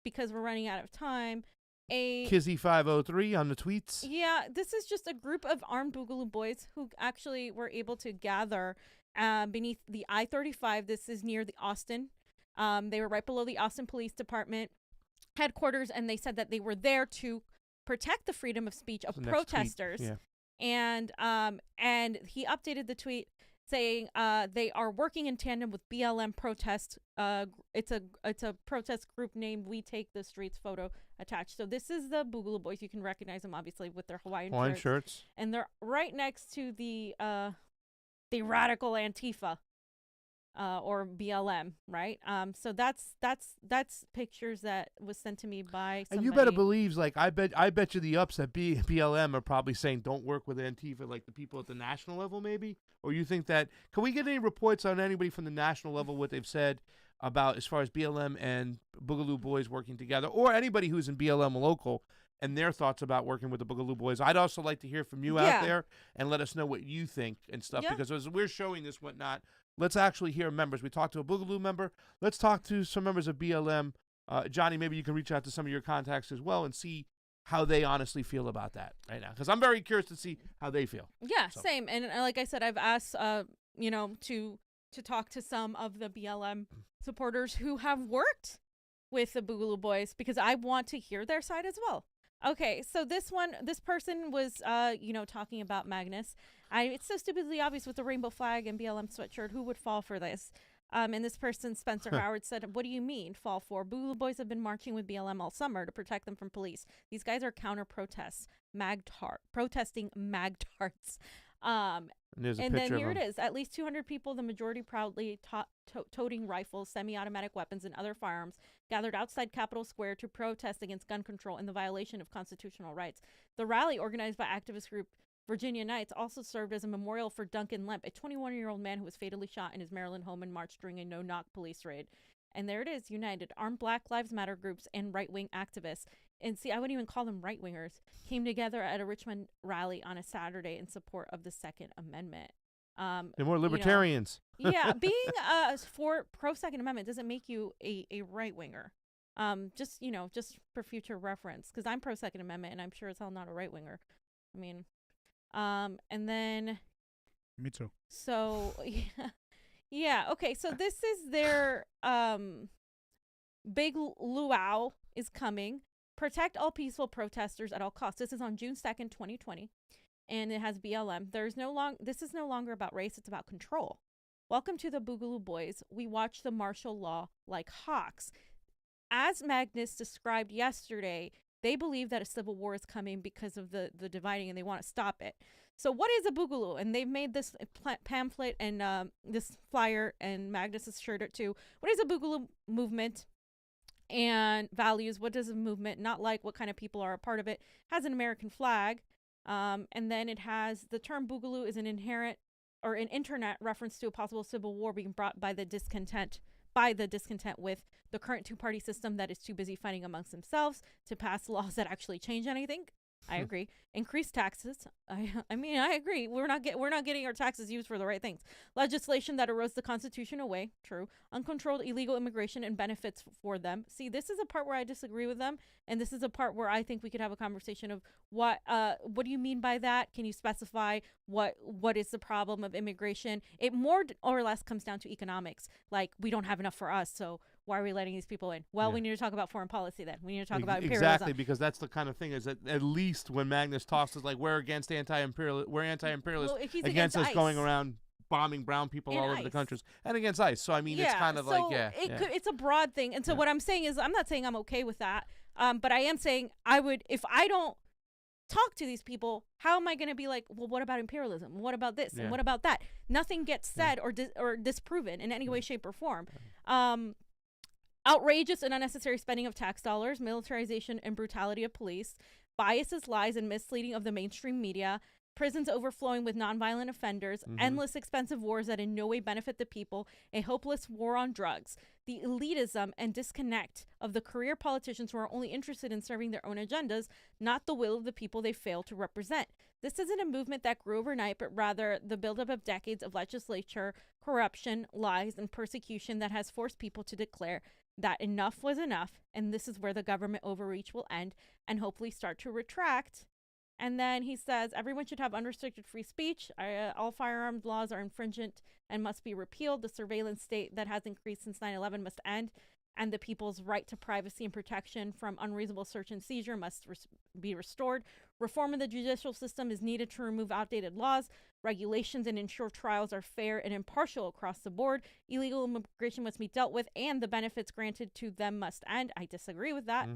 because we're running out of time. Kizzy503 on the tweets. Yeah, this is just a group of armed Boogaloo Boys who actually were able to gather beneath the I-35. This is near the Austin. They were right below the Austin Police Department headquarters, and they said that they were there to protect the freedom of speech of protesters. Yeah. And he updated the tweet saying they are working in tandem with BLM protest. It's a protest group named We Take the Streets, photo attached. So this is the Boogaloo Boys. You can recognize them obviously with their Hawaiian shirts. And they're right next to the radical Antifa or BLM, right? So that's pictures that was sent to me by somebody. And you better believe, I bet you the ups at BLM are probably saying don't work with Antifa, like the people at the national level, maybe. Or you think that? Can we get any reports on anybody from the national level what they've said about as far as BLM and Boogaloo Boys working together, or anybody who's in BLM local? and their thoughts about working with the Boogaloo Boys. I'd also like to hear from you out there and let us know what you think and stuff, because as we're showing this whatnot, let's actually hear members. We talked to a Boogaloo member. Let's talk to some members of BLM. Jonny, maybe you can reach out to some of your contacts as well and see how they honestly feel about that right now, because I'm very curious to see how they feel. Yeah, same. And like I said, I've asked, you know, to talk to some of the BLM supporters who have worked with the Boogaloo Boys, because I want to hear their side as well. Okay, so this person was, you know, talking about Magnus. It's so stupidly obvious with the rainbow flag and BLM sweatshirt. Who would fall for this? And this person, Spencer Howard, said, "What do you mean, fall for? Boogaloo Boys have been marching with BLM all summer to protect them from police. These guys are counter-protests, protesting magtards." And then here it is. At least 200 people, the majority proudly toting rifles, semi-automatic weapons, and other firearms, gathered outside Capitol Square to protest against gun control and the violation of constitutional rights. The rally, organized by activist group Virginia Knights, also served as a memorial for Duncan Lemp, a 21-year-old man who was fatally shot in his Maryland home in March during a no-knock police raid. And there it is, united. Armed Black Lives Matter groups and right-wing activists, and see, I wouldn't even call them right-wingers, came together at a Richmond rally on a Saturday in support of the Second Amendment. They're more libertarians. You know, being for pro-Second Amendment doesn't make you a right-winger. Just, you know, just for future reference, because I'm pro-Second Amendment, and I'm sure as hell not a right-winger. I mean, and then... Me too. So, yeah, okay, so this is their big luau is coming. Protect all peaceful protesters at all costs. This is on June 2nd, 2020, and it has BLM. This is no longer about race, it's about control. Welcome to the Boogaloo Boys. We watch the martial law like hawks. As Magnus described yesterday, they believe that a civil war is coming because of the dividing, and they want to stop it. So what is a Boogaloo? And they've made this pamphlet and this flyer, and Magnus has shared it too. What is a Boogaloo movement and values? What does a movement not like? What kind of people are a part of it? Has an American flag. And then it has the term Boogaloo is an inherent or an internet reference to a possible civil war being brought by the discontent with the current two-party system that is too busy fighting amongst themselves to pass laws that actually change anything. I agree. Increase taxes. I mean, I agree. We're not getting our taxes used for the right things. Legislation that erodes the Constitution away. True. Uncontrolled illegal immigration and benefits for them. See, this is a part where I disagree with them, and this is a part where I think we could have a conversation of what do you mean by that? Can you specify what is the problem of immigration? It more or less comes down to economics. Like, we don't have enough for us, so why are we letting these people in? Well, we need to talk about foreign policy then. We need to talk about imperialism. Exactly, because that's the kind of thing is that at least when Magnus talks is like, we're against anti-imperialist, against us going around bombing brown people all over the countries and against ICE. So I mean, it's kind of it's a broad thing. And so what I'm saying is, I'm not saying I'm okay with that, but I am saying I would, if I don't talk to these people, how am I going to be like, well, what about imperialism? What about this? And what about that? Nothing gets said or disproven in any way, shape, or form. Outrageous and unnecessary spending of tax dollars, militarization and brutality of police, biases, lies, and misleading of the mainstream media, prisons overflowing with nonviolent offenders, endless expensive wars that in no way benefit the people, a hopeless war on drugs, the elitism and disconnect of the career politicians who are only interested in serving their own agendas, not the will of the people they fail to represent. This isn't a movement that grew overnight, but rather the buildup of decades of legislature, corruption, lies, and persecution that has forced people to declare that enough was enough, and this is where the government overreach will end and hopefully start to retract. And then he says, everyone should have unrestricted free speech. All firearms laws are infringent and must be repealed. The surveillance state that has increased since 9/11 must end, and the people's right to privacy and protection from unreasonable search and seizure must be restored. Reform of the judicial system is needed to remove outdated laws, regulations, and ensure trials are fair and impartial across the board. Illegal immigration must be dealt with, and the benefits granted to them must end. I disagree with that.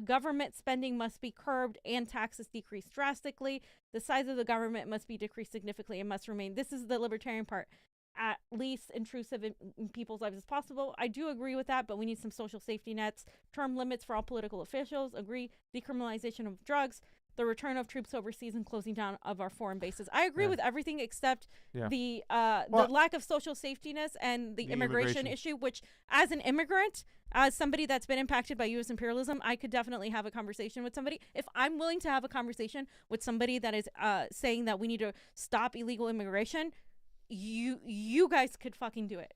Government spending must be curbed and taxes decreased drastically. The size of the government must be decreased significantly and must remain, this is the libertarian part, at least intrusive in people's lives as possible. I do agree with that, but we need some social safety nets, term limits for all political officials, agree, decriminalization of drugs, the return of troops overseas and closing down of our foreign bases. I agree with everything except the lack of social safety nets and the immigration issue, which as an immigrant, as somebody that's been impacted by U.S. imperialism, I could definitely have a conversation with somebody. If I'm willing to have a conversation with somebody that is saying that we need to stop illegal immigration, you guys could fucking do it.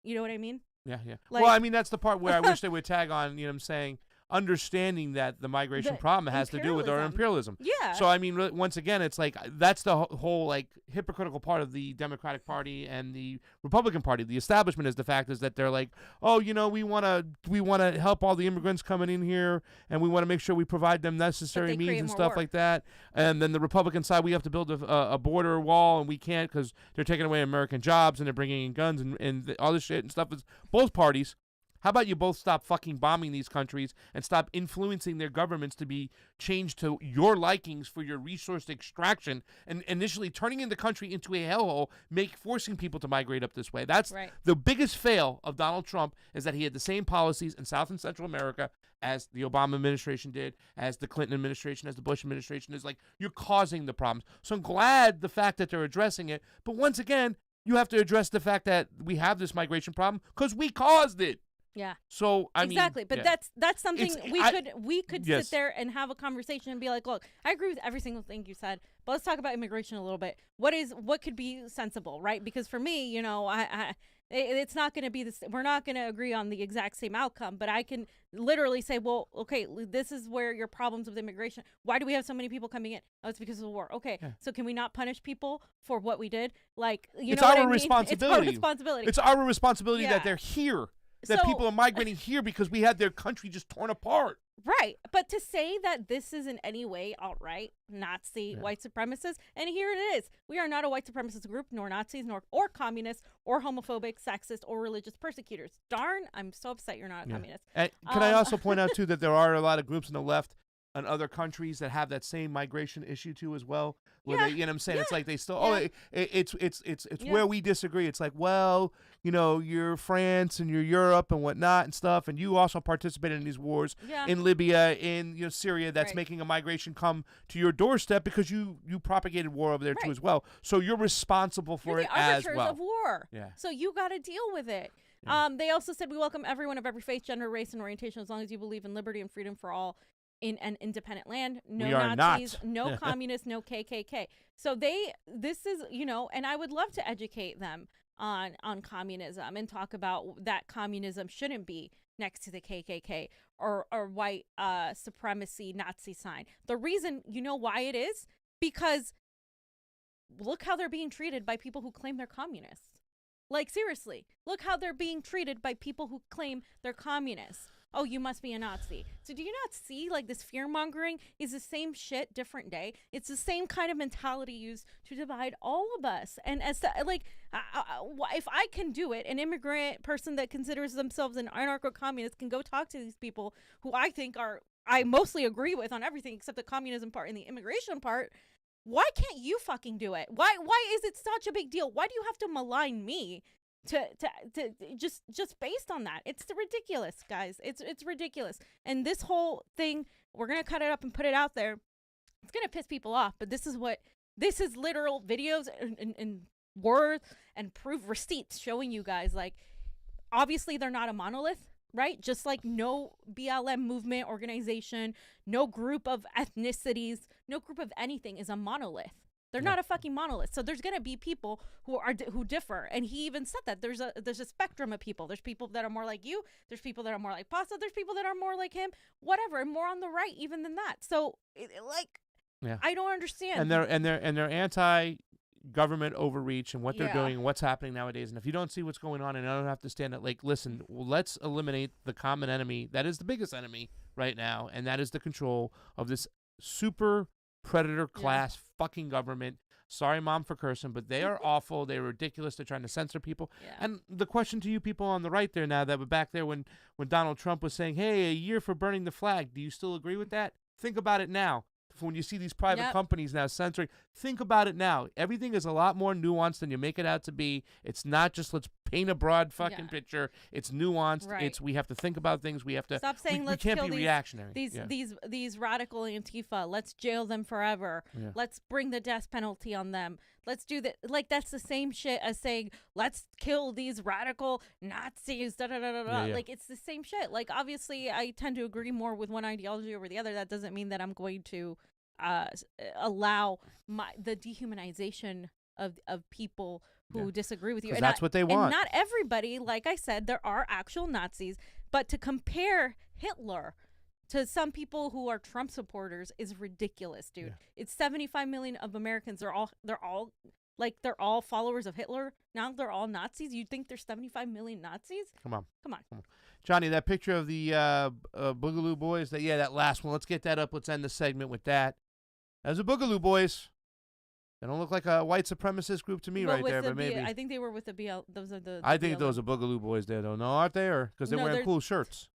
You know what I mean? Yeah, yeah. Like, well, I mean, that's the part where I wish they would tag on, you know what I'm saying, understanding that the migration problem has to do with our imperialism. Yeah. So, I mean, once again, it's like that's the whole, like, hypocritical part of the Democratic Party and the Republican Party. The establishment is the fact is that they're like, oh, you know, we want to help all the immigrants coming in here, and we want to make sure we provide them necessary means and stuff like that. And then the Republican side, we have to build a border wall, and we can't because they're taking away American jobs and they're bringing in guns and all this shit and stuff. Is both parties. How about you both stop fucking bombing these countries and stop influencing their governments to be changed to your likings for your resource extraction and initially turning the country into a hellhole, forcing people to migrate up this way. That's the biggest fail of Donald Trump, is that he had the same policies in South and Central America as the Obama administration did, as the Clinton administration, as the Bush administration. Is like, you're causing the problems. So I'm glad the fact that they're addressing it. But once again, you have to address the fact that we have this migration problem because we caused it. Yeah. So I mean, exactly, but that's something we could sit there and have a conversation and be like, look, I agree with every single thing you said, but let's talk about immigration a little bit. What could be sensible, right? Because for me, you know, it's not going to be this. We're not going to agree on the exact same outcome, but I can literally say, well, okay, this is where your problems with immigration. Why do we have so many people coming in? Oh, it's because of the war. Okay, so can we not punish people for what we did? Like, you know what I mean? Responsibility. It's our responsibility. It's our responsibility that they're here. That people are migrating here because we had their country just torn apart. Right. But to say that this is in any way alt-right, Nazi, white supremacists, and here it is. We are not a white supremacist group, nor Nazis, or communists, or homophobic, sexist, or religious persecutors. Darn, I'm so upset you're not a communist. And can I also point out, too, that there are a lot of groups on the left and other countries that have that same migration issue, too, as well. Where they, you know what I'm saying? It's like they still, it's where we disagree. It's like, well, you know, you're France and you're Europe and whatnot and stuff, and you also participated in these wars in Libya, in Syria, that's making a migration come to your doorstep because you propagated war over there too as well. So you're responsible for it as well. You're the arbiters of war. Yeah. So you got to deal with it. Yeah. They also said we welcome everyone of every faith, gender, race, and orientation as long as you believe in liberty and freedom for all. In an independent land, no Nazis, no communists, no KKK. So this is, you know, and I would love to educate them on communism and talk about that communism shouldn't be next to the KKK or white supremacy Nazi sign. The reason, you know why it is? Because look how they're being treated by people who claim they're communists. Like, seriously, look how they're being treated by people who claim they're communists. Oh, you must be a Nazi. So do you not see, like, this fear-mongering is the same shit, different day? It's the same kind of mentality used to divide all of us. And as to, like, if I can do it, an immigrant person that considers themselves an anarcho-communist can go talk to these people who I mostly agree with on everything except the communism part and the immigration part. Why can't you fucking do it? Why is it such a big deal? Why do you have to malign me? To just based on that? It's ridiculous, guys. It's ridiculous. And this whole thing, we're gonna cut it up and put it out there. It's gonna piss people off, but this is literal videos and words and proof receipts showing you guys, like, obviously they're not a monolith, right? Just like no BLM movement organization, no group of ethnicities, no group of anything is a monolith. They're not a fucking monolith. So there's gonna be people who differ, and he even said that there's a spectrum of people. There's people that are more like you. There's people that are more like Pasta. There's people that are more like him. Whatever, and more on the right even than that. So I don't understand. And they're anti-government overreach and what they're doing and what's happening nowadays. And if you don't see what's going on, and I don't have to stand it, like, listen, let's eliminate the common enemy that is the biggest enemy right now, and that is the control of this super predator class fucking government. Sorry, Mom, for cursing, but they are awful. They're ridiculous. They're trying to censor people. And the question to you people on the right there now that were back there when Donald Trump was saying, hey, a year for burning the flag, do you still agree with that? Think about it now. When you see these private companies now censoring, think about it now. Everything is a lot more nuanced than you make it out to be. It's not just let's paint a broad fucking picture. It's nuanced. Right. We have to think about things. We have to stop saying we let's can't kill be reactionary. These radical Antifa. Let's jail them forever. Yeah. Let's bring the death penalty on them. Let's do that. Like that's the same shit as saying let's kill these radical Nazis. Da da da da da. Like it's the same shit. Like obviously, I tend to agree more with one ideology over the other. That doesn't mean that I'm going to allow the dehumanization of people who disagree with you. And that's what they want. And not everybody, like I said, there are actual Nazis, but to compare Hitler to some people who are Trump supporters is ridiculous, dude. It's 75 million of Americans. They're all followers of Hitler. Now they're all Nazis. You think there's 75 million Nazis? Come on. Johnny, that picture of the Boogaloo Boys, that last one. Let's get that up. Let's end the segment with that. As a Boogaloo Boys. They don't look like a white supremacist group to me right there, but maybe. I think they were with the BL. Those are the I think those are Boogaloo Boys there, though. No, aren't they? Or because they're wearing cool shirts.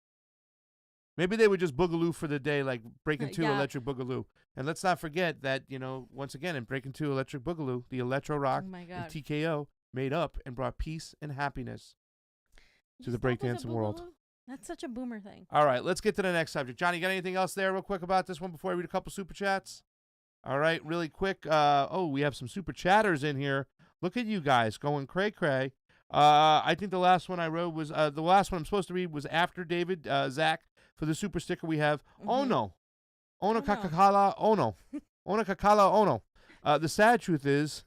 Maybe they were just Boogaloo for the day, like Breaking 2 Electric Boogaloo. And let's not forget that, once again, in Breaking 2 Electric Boogaloo, the Electro Rock and TKO made up and brought peace and happiness to the breakdancing world. That's such a boomer thing. All right, let's get to the next subject. Johnny, got anything else there real quick about this one before I read a couple super chats? All right, really quick. We have some super chatters in here. Look at you guys going cray-cray. I think the last one I wrote was, the last one I'm supposed to read was after David, Zach. For the super sticker, we have Ono. Ono Kakakala Ono. Ono Kakala Ono. The sad truth is,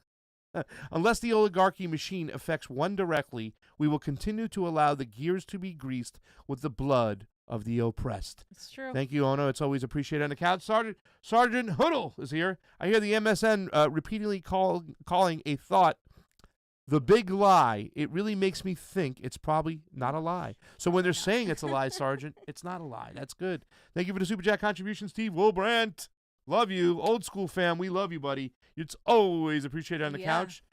unless the oligarchy machine affects one directly, we will continue to allow the gears to be greased with the blood of the oppressed. It's true. Thank you, Ono. It's always appreciated on the couch. Sergeant Hoodle is here. I hear the MSN repeatedly calling a thought the big lie. It really makes me think it's probably not a lie. So when they're saying it's a lie, Sergeant, it's not a lie. That's good. Thank you for the Super Chat contribution, Steve Wilbrandt. Love you. Old school fam, we love you, buddy. It's always appreciated on the couch.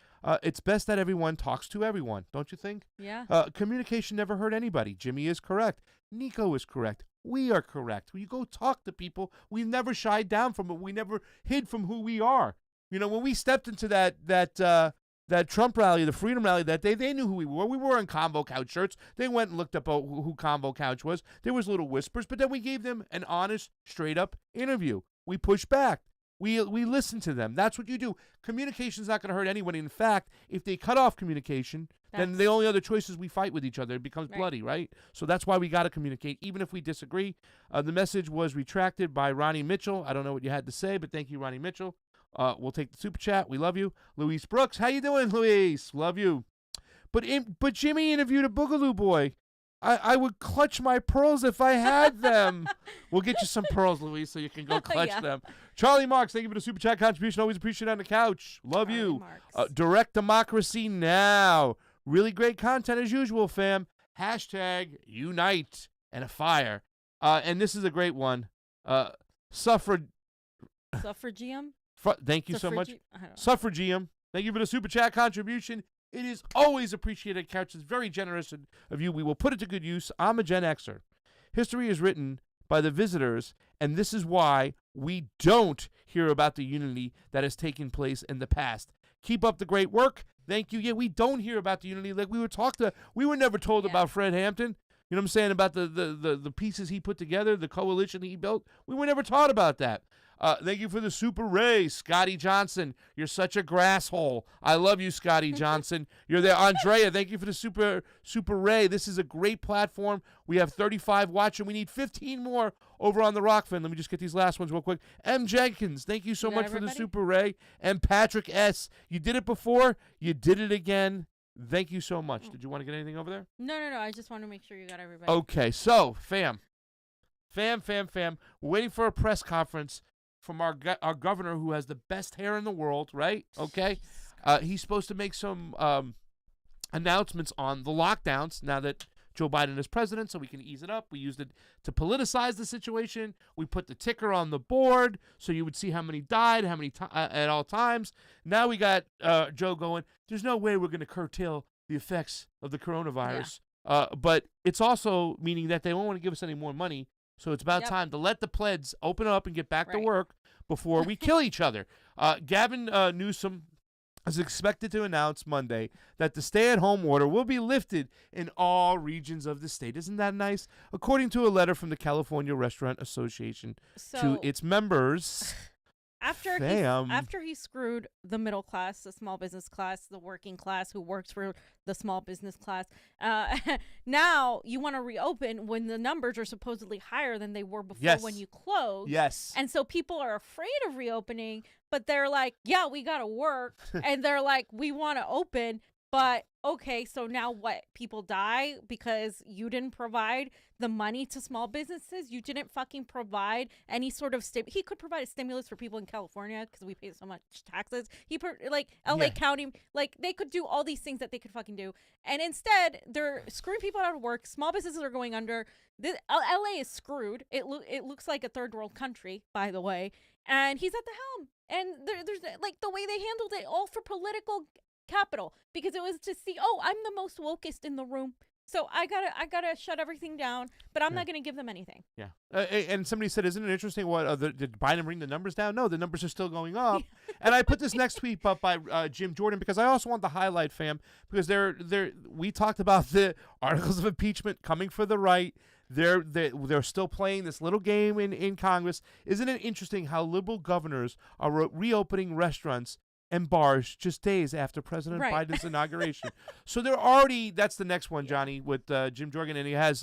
It's best that everyone talks to everyone, don't you think? Yeah. Communication never hurt anybody. Jimmy is correct. Niko is correct. We are correct. When you go talk to people, we never shied down from it. We never hid from who we are. When we stepped into that Trump rally, the Freedom Rally that day, they knew who we were. We were in Convo Couch shirts. They went and looked up who Convo Couch was. There was little whispers, but then we gave them an honest, straight-up interview. We pushed back. We listened to them. That's what you do. Communication's not going to hurt anyone. In fact, if they cut off communication, then the only other choice is we fight with each other. It becomes bloody, right? So that's why we got to communicate, even if we disagree. The message was retracted by Ronnie Mitchell. I don't know what you had to say, but thank you, Ronnie Mitchell. We'll take the super chat. We love you. Luis Brooks, how you doing, Luis? Love you. But Jimmy interviewed a Boogaloo boy. I would clutch my pearls if I had them. We'll get you some pearls, Luis, so you can go clutch them. Charlie Marks, thank you for the super chat contribution. Always appreciate it on the couch. Love you. Direct democracy now. Really great content as usual, fam. Hashtag unite and a fire. And this is a great one. Suffragium? Thank you so much. Suffragium. Thank you for the super chat contribution. It is always appreciated. Couch is very generous of you. We will put it to good use. I'm a Gen Xer. History is written by the visitors, and this is why we don't hear about the unity that has taken place in the past. Keep up the great work. Thank you. Yeah, we don't hear about the unity. Like we were never told about Fred Hampton. You know what I'm saying? About the pieces he put together, the coalition he built. We were never taught about that. Thank you for the Super Ray, Scotty Johnson. You're such a grasshole. I love you, Scotty Johnson. You're there. Andrea, thank you for the Super Ray. This is a great platform. We have 35 watching. We need 15 more over on the Rokfin. Let me just get these last ones real quick. M. Jenkins, thank you so much for the Super Ray. And Patrick S. You did it before. You did it again. Thank you so much. Did you want to get anything over there? No. I just want to make sure you got everybody. Okay, so, fam. We're waiting for a press conference from our governor, who has the best hair in the world, right? Okay. He's supposed to make some announcements on the lockdowns now that Joe Biden is president, so we can ease it up. We used it to politicize the situation. We put the ticker on the board so you would see how many died, how many at all times. Now we got Joe going, there's no way we're going to curtail the effects of the coronavirus. Yeah. But it's also meaning that they won't want to give us any more money. So it's about time to let the plebs open up and get back to work before we kill each other. Gavin Newsom is expected to announce Monday that the stay-at-home order will be lifted in all regions of the state. Isn't that nice? According to a letter from the California Restaurant Association to its members. After he screwed the middle class, the small business class, the working class who works for the small business class, now you want to reopen when the numbers are supposedly higher than they were before when you closed. Yes. And so people are afraid of reopening, but they're like, yeah, we got to work. And they're like, we want to open. But, okay, so now what? People die because you didn't provide the money to small businesses? You didn't fucking provide any sort of he could provide a stimulus for people in California because we pay so much taxes. LA County, like, they could do all these things that they could fucking do. And instead, they're screwing people out of work. Small businesses are going under. LA is screwed. It looks like a third world country, by the way. And he's at the helm. And there's like the way they handled it, all for political capital, because it was to see, I'm the most wokest in the room, so I gotta shut everything down, but I'm not gonna give them anything. Yeah. And somebody said, isn't it interesting did Biden bring the numbers down? No, the numbers are still going up. And I put this next tweet up by Jim Jordan because I also want to highlight, fam, because we talked about the articles of impeachment coming for the right. They're still playing this little game in Congress. Isn't it interesting how liberal governors are reopening restaurants and bars just days after President Biden's inauguration? So they're already, that's the next one, Johnny, with Jim Jordan, and he has,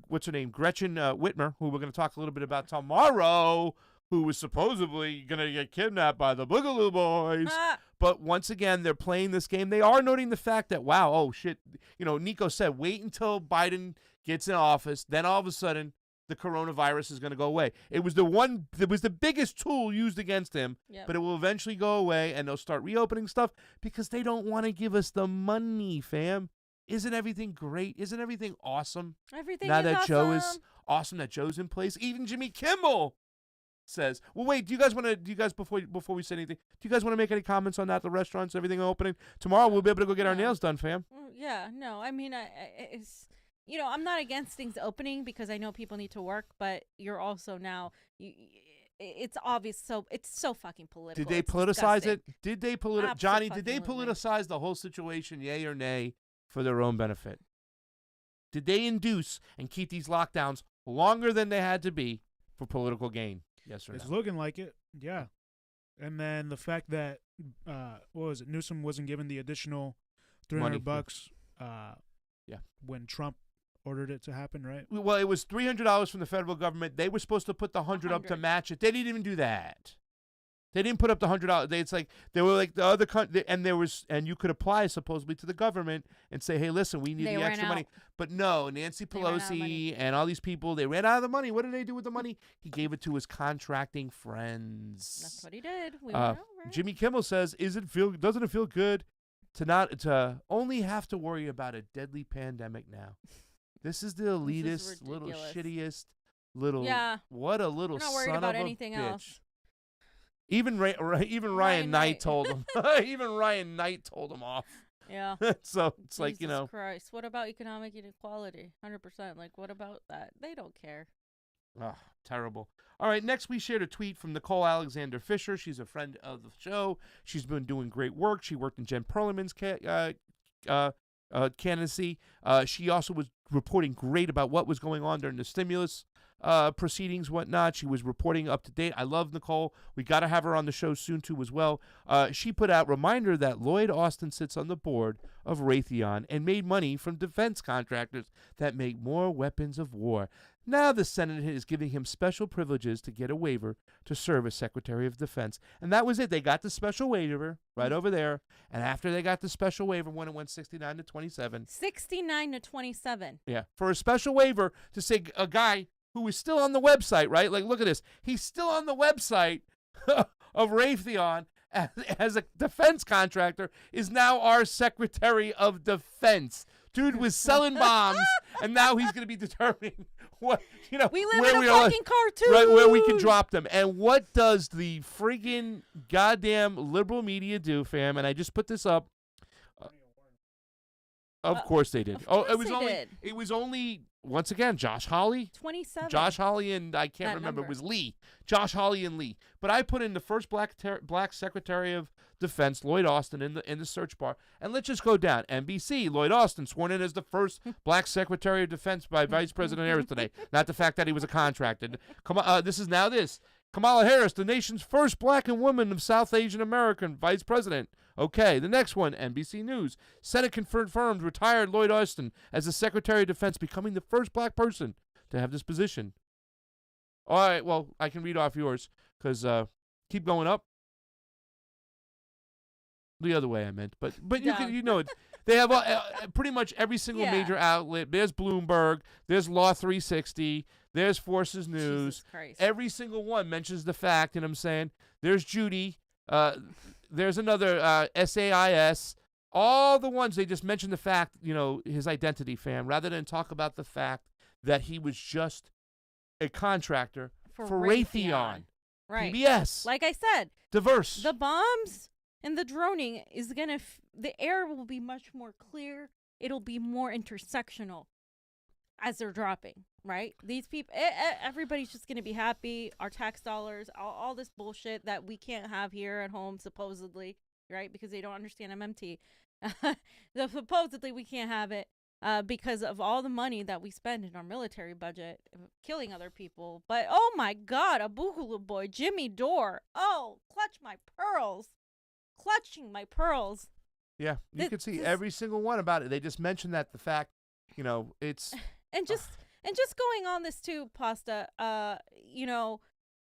what's her name, Gretchen Whitmer, who we're going to talk a little bit about tomorrow, who was supposedly going to get kidnapped by the Boogaloo Boys. But once again, they're playing this game. They are noting the fact that, wow, oh, shit, Niko said, wait until Biden gets in office, then all of a sudden, the coronavirus is going to go away. It was the biggest tool used against him, but it will eventually go away, and they'll start reopening stuff because they don't want to give us the money, fam. Isn't everything great? Isn't everything awesome? Everything now is that awesome. Joe is awesome, that Joe's in place. Even Jimmy Kimmel says, well, wait, before we say anything, do you guys want to make any comments on that? The restaurants, everything opening? Tomorrow we'll be able to go get our nails done, fam. Yeah, no, I mean, it's... I'm not against things opening because I know people need to work, but you're also now, it's obvious, so it's so fucking political. Did they politicize it? Did they Johnny, did they politicize the whole situation, yay or nay, for their own benefit? Did they induce and keep these lockdowns longer than they had to be for political gain? Yes or no? It's looking like it, yeah. And then the fact that, Newsom wasn't given the additional $300 when Trump ordered it to happen, right? Well, it was $300 from the federal government. They were supposed to put the $100 up to match it. They didn't even do that. They didn't put up the $100. They were like the other country, and you could apply supposedly to the government and say, hey, listen, we need the extra money. But no, Nancy Pelosi and all these people, they ran out of the money. What did they do with the money? He gave it to his contracting friends. That's what he did. We went over. Jimmy Kimmel says, doesn't it feel good to only have to worry about a deadly pandemic now? This is the elitist, little shittiest, little what a little son of a bitch. We're not worried about anything else. Even Ryan Knight told him. Even Ryan Knight told him off. Yeah. So it's like, Jesus Christ. What about economic inequality? 100%. Like, what about that? They don't care. Oh, terrible. All right, next we shared a tweet from Nicole Alexander Fisher. She's a friend of the show. She's been doing great work. She worked in Jen Perlman's candidacy. She also was reporting great about what was going on during the stimulus proceedings, whatnot. She was reporting up to date. I love Nicole. We got to have her on the show soon, too, as well. She put out reminder that Lloyd Austin sits on the board of Raytheon and made money from defense contractors that make more weapons of war. Now the Senate is giving him special privileges to get a waiver to serve as Secretary of Defense. And that was it. They got the special waiver right over there. And after they got the special waiver, when it went 69 to 27. 69 to 27. Yeah. For a special waiver to say a guy who is still on the website, right? Like, look at this. He's still on the website of Raytheon as a defense contractor, is now our Secretary of Defense. Dude was selling bombs, and now he's going to be determining what, we live where in a fucking cartoon. Right, where we can drop them. And what does the friggin' goddamn liberal media do, fam? And I just put this up. Of course they did. It was only once again, Josh Hawley. 27. Josh Hawley and I can't remember. It was Lee. Josh Hawley and Lee. But I put in the first black Secretary of Defense, Lloyd Austin, in the search bar. And let's just go down. NBC, Lloyd Austin, sworn in as the first black Secretary of Defense by Vice President Harris today. Not the fact that he was a contractor. Come on, this is now this. Kamala Harris, the nation's first black and woman of South Asian American Vice President. Okay, the next one, NBC News. Senate confirmed retired Lloyd Austin as the Secretary of Defense, becoming the first black person to have this position. All right, well, I can read off yours, because keep going up. The other way I meant, but you know it. They have pretty much every single major outlet. There's Bloomberg, there's Law 360, there's Forces News. Every single one mentions the fact, and I'm saying, there's Judy, there's another SAIS. All the ones, they just mention the fact, his identity, fam, rather than talk about the fact that he was just a contractor for Raytheon. Right. PBS. Like I said. Diverse. The bombs and the droning is going to, the air will be much more clear. It'll be more intersectional as they're dropping, right? These people, everybody's just going to be happy. Our tax dollars, all this bullshit that we can't have here at home, supposedly, right? Because they don't understand MMT. Supposedly we can't have it because of all the money that we spend in our military budget, killing other people. But, oh my God, a Boogaloo boy, Jimmy Dore. Oh, clutch my pearls. Clutching my pearls. Yeah, you can see every single one about it. They just mentioned that the fact, it's... And just going on this too, Pasta,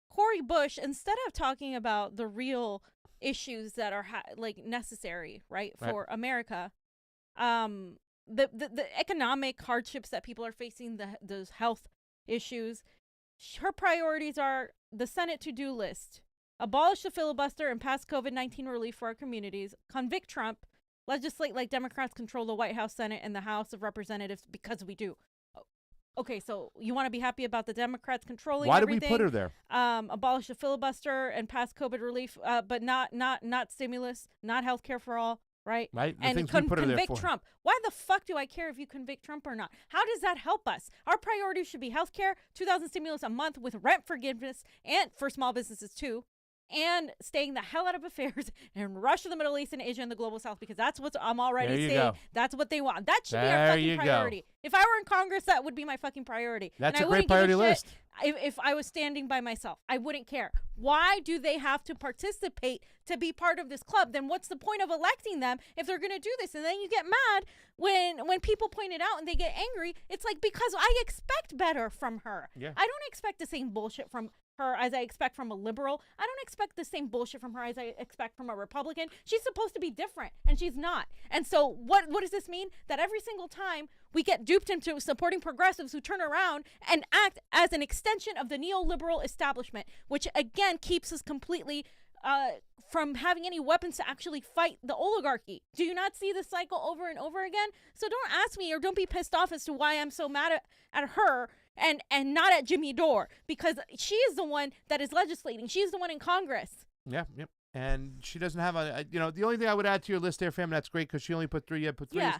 Cori Bush, instead of talking about the real issues that are necessary, right, for America, the economic hardships that people are facing, those health issues, her priorities are the Senate to-do list, abolish the filibuster and pass COVID-19 relief for our communities, convict Trump, legislate like Democrats control the White House, Senate, and the House of Representatives, because we do. Okay, so you want to be happy about the Democrats controlling everything? Why did we put her there? Abolish the filibuster and pass COVID relief, but not stimulus, not health care for all, right? Right. The and things we put her there convict for. Trump. Why the fuck do I care if you convict Trump or not? How does that help us? Our priorities should be health care, 2,000 stimulus a month with rent forgiveness, and for small businesses too, and staying the hell out of affairs and rush to the Middle East and Asia and the global south, because that's what I'm already saying. That's what they want. That should be our fucking priority. If I were in Congress, that would be my fucking priority. That's a great priority list. If I was standing by myself, I wouldn't care. Why do they have to participate to be part of this club? Then what's the point of electing them if they're going to do this? And then you get mad when people point it out and they get angry. It's like, because I expect better from her. Yeah. I don't expect the same bullshit from her as I expect from a liberal. I don't expect the same bullshit from her as I expect from a Republican. She's supposed to be different, and she's not. And so what does this mean? That every single time we get duped into supporting progressives who turn around and act as an extension of the neoliberal establishment, which again keeps us completely from having any weapons to actually fight the oligarchy. Do you not see the cycle over and over again? So don't ask me, or don't be pissed off as to why I'm so mad at her and not at Jimmy Dore, because she is the one that is legislating. She's the one in Congress. Yeah, yep. And she doesn't have the only thing I would add to your list there, fam, that's great, because she only put three. Yeah, put three. Yeah.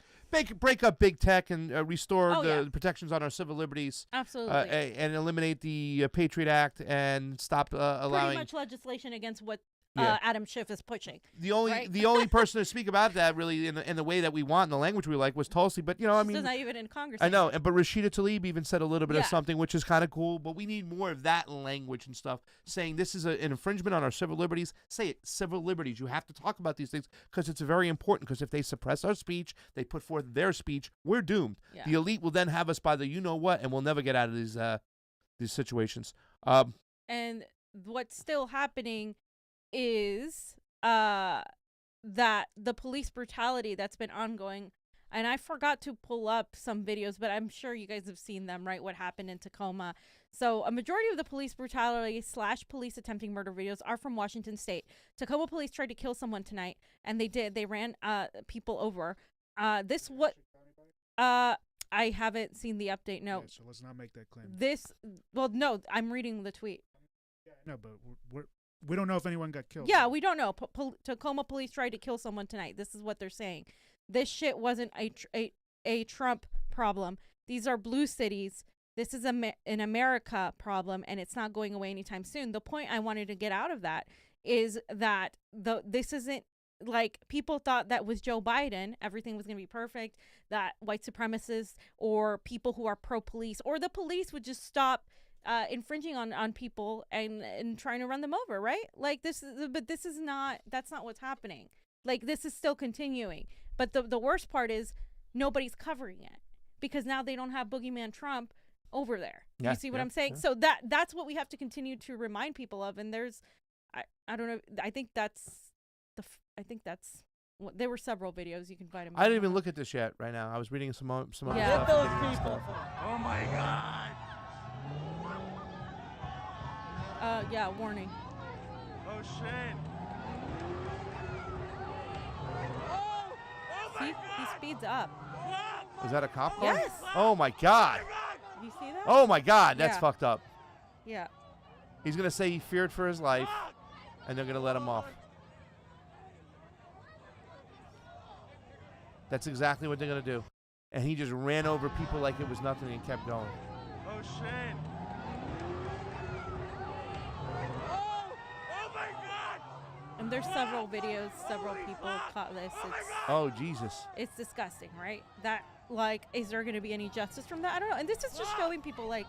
Break up big tech and restore the protections on our civil liberties. Absolutely. And eliminate the Patriot Act and stop allowing. Pretty much legislation against what Adam Schiff is pushing. The only person to speak about that really in the way that we want, in the language we like, was Tulsi. But I mean, she's not even in Congress. I know, but Rashida Tlaib even said a little bit of something, which is kind of cool. But we need more of that language and stuff, saying this is an infringement on our civil liberties. Say it, civil liberties. You have to talk about these things because it's very important. Because if they suppress our speech, they put forth their speech, we're doomed. Yeah. The elite will then have us by the you know what, and we'll never get out of these situations. And what's still happening is that the police brutality that's been ongoing, and I forgot to pull up some videos, but I'm sure you guys have seen them, right? What happened in Tacoma. So a majority of the police brutality / police attempting murder videos are from Washington State. Tacoma police tried to kill someone tonight, and they did. They ran people over. I haven't seen the update. No. Yeah, so let's not make that claim. No, I'm reading the tweet. No, but we don't know if anyone got killed. Yeah, we don't know. Tacoma police tried to kill someone tonight. This is what they're saying. This shit wasn't a Trump problem. These are blue cities. This is an America problem, and it's not going away anytime soon. The point I wanted to get out of that is that this isn't like people thought that with Joe Biden, everything was going to be perfect, that white supremacists or people who are pro-police or the police would just stop infringing on people and trying to run them over, right? Like that's not what's happening. Like this is still continuing. But the worst part is nobody's covering it because now they don't have Boogeyman Trump over there. You see what I'm saying? So that's what we have to continue to remind people of. And there's, I don't know. I think that's there were several videos you can find them. I didn't even look at this yet. Right now, I was reading some other stuff. Get those people. Oh my God. Yeah, warning. Oh shit. See, he speeds up. Was that a cop car? Yes. Oh my God. You see that? Oh my God, that's Yeah. fucked up. Yeah. He's gonna say he feared for his life, and they're gonna let him off. That's exactly what they're gonna do. And he just ran over people like it was nothing and kept going. Oh shit. Oh my God. And there's several videos, several people caught this. Oh Jesus. It's disgusting, right? That like, is there going to be any justice from that? I don't know. And this is just showing people like,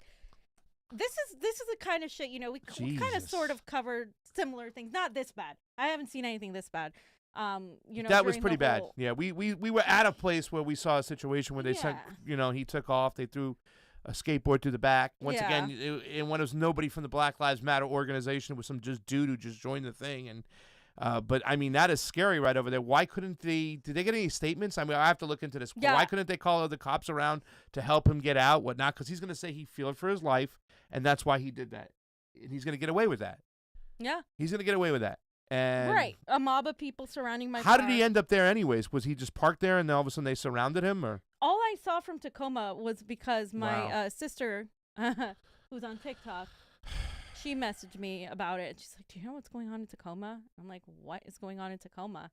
this is the kind of shit, you know, we kind of sort of covered similar things. Not this bad. I haven't seen anything this bad. You know, that was pretty bad. Yeah, we were at a place where we saw a situation where they sent, you know, he took off, they threw a skateboard through the back. Once again, and when it was nobody from the Black Lives Matter organization, it was some just dude who just joined the thing. And but I mean, that is scary right over there. Why couldn't did they get any statements? I mean, I have to look into this. Yeah. Why couldn't they call the cops around to help him get out, whatnot? Because he's going to say he feared for his life, and that's why he did that. And he's going to get away with that. Yeah. He's going to get away with that. And right. A mob of people surrounding my How car. did he end up there anyways? Was he just parked there and then all of a sudden they surrounded him? Or all I saw from Tacoma was because my sister, who's on TikTok, she messaged me about it. She's like, do you know what's going on in Tacoma? I'm like, what is going on in Tacoma?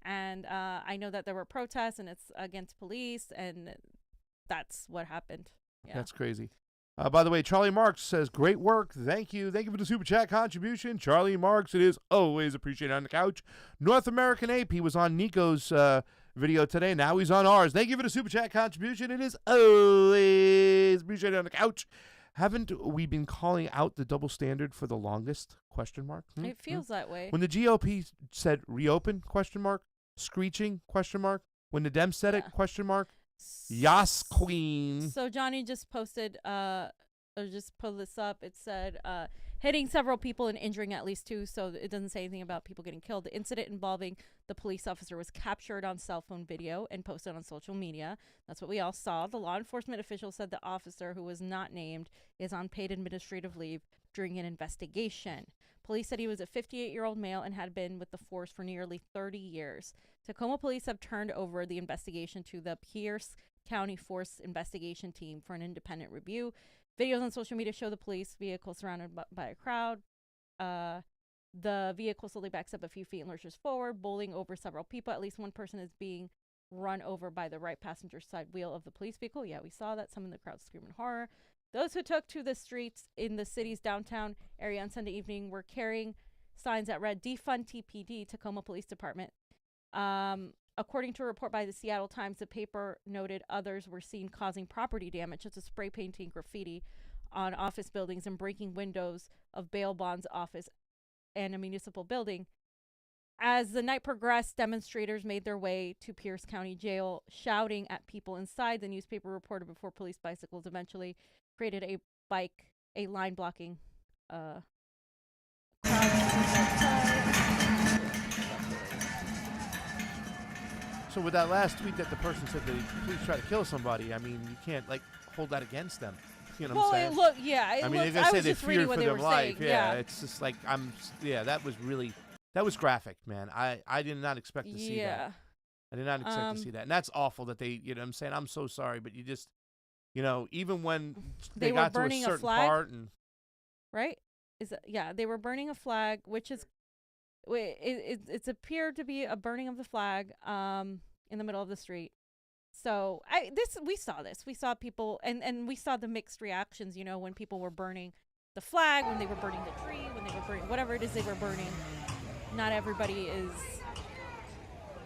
And I know that there were protests and it's against police, and that's what happened. Yeah. That's crazy. By the way, Charlie Marks says, great work. Thank you. Thank you for the Super Chat contribution. Charlie Marks, it is always appreciated on the couch. North American Ape, he was on Niko's video today. Now he's on ours. Thank you for the Super Chat contribution. It is always appreciated on the couch. Haven't we been calling out the double standard for the longest? Question mark. It feels that way. When the GOP said reopen? Question mark. Screeching? Question mark. When the Dems said it? Question mark. Yas queen. So Johnny just posted, or just pulled this up. It said, hitting several people and injuring at least 2. So it doesn't say anything about people getting killed. The incident involving the police officer was captured on cell phone video and posted on social media. That's what we all saw. The law enforcement official said the officer, who was not named, is on paid administrative leave during an investigation. Police said he was a 58-year-old male and had been with the force for nearly 30 years. Tacoma police have turned over the investigation to the Pierce County Force Investigation Team for an independent review. Videos on social media show the police vehicle surrounded by a crowd. The vehicle slowly backs up a few feet and lurches forward, bowling over several people. At least one person is being run over by the right passenger side wheel of the police vehicle. Yeah, we saw that. Some in the crowd scream in horror. Those who took to the streets in the city's downtown area on Sunday evening were carrying signs that read, "Defund TPD, Tacoma Police Department." According to a report by the Seattle Times, the paper noted others were seen causing property damage, such as spray painting graffiti on office buildings and breaking windows of bail bonds office and a municipal building. As the night progressed, demonstrators made their way to Pierce County Jail, shouting at people inside. The newspaper reported before police bicycles eventually created a line blocking crowd. So with that last tweet that the person said that please try to kill somebody, I mean, you can't like hold that against them. You know what I'm saying? Look, yeah. I mean, they're gonna say they feared for their life. Yeah, it's just like that was graphic, man. I did not expect to see that. I did not expect to see that, and that's awful that they. You know what I'm saying? I'm so sorry, but you just, you know, even when they got to a certain part, and right? They were burning a flag, which is. It's appeared to be a burning of the flag in the middle of the street. So we saw people, and we saw the mixed reactions, you know, when people were burning the flag, when they were burning the tree, when they were burning whatever it is they were burning. Not everybody is.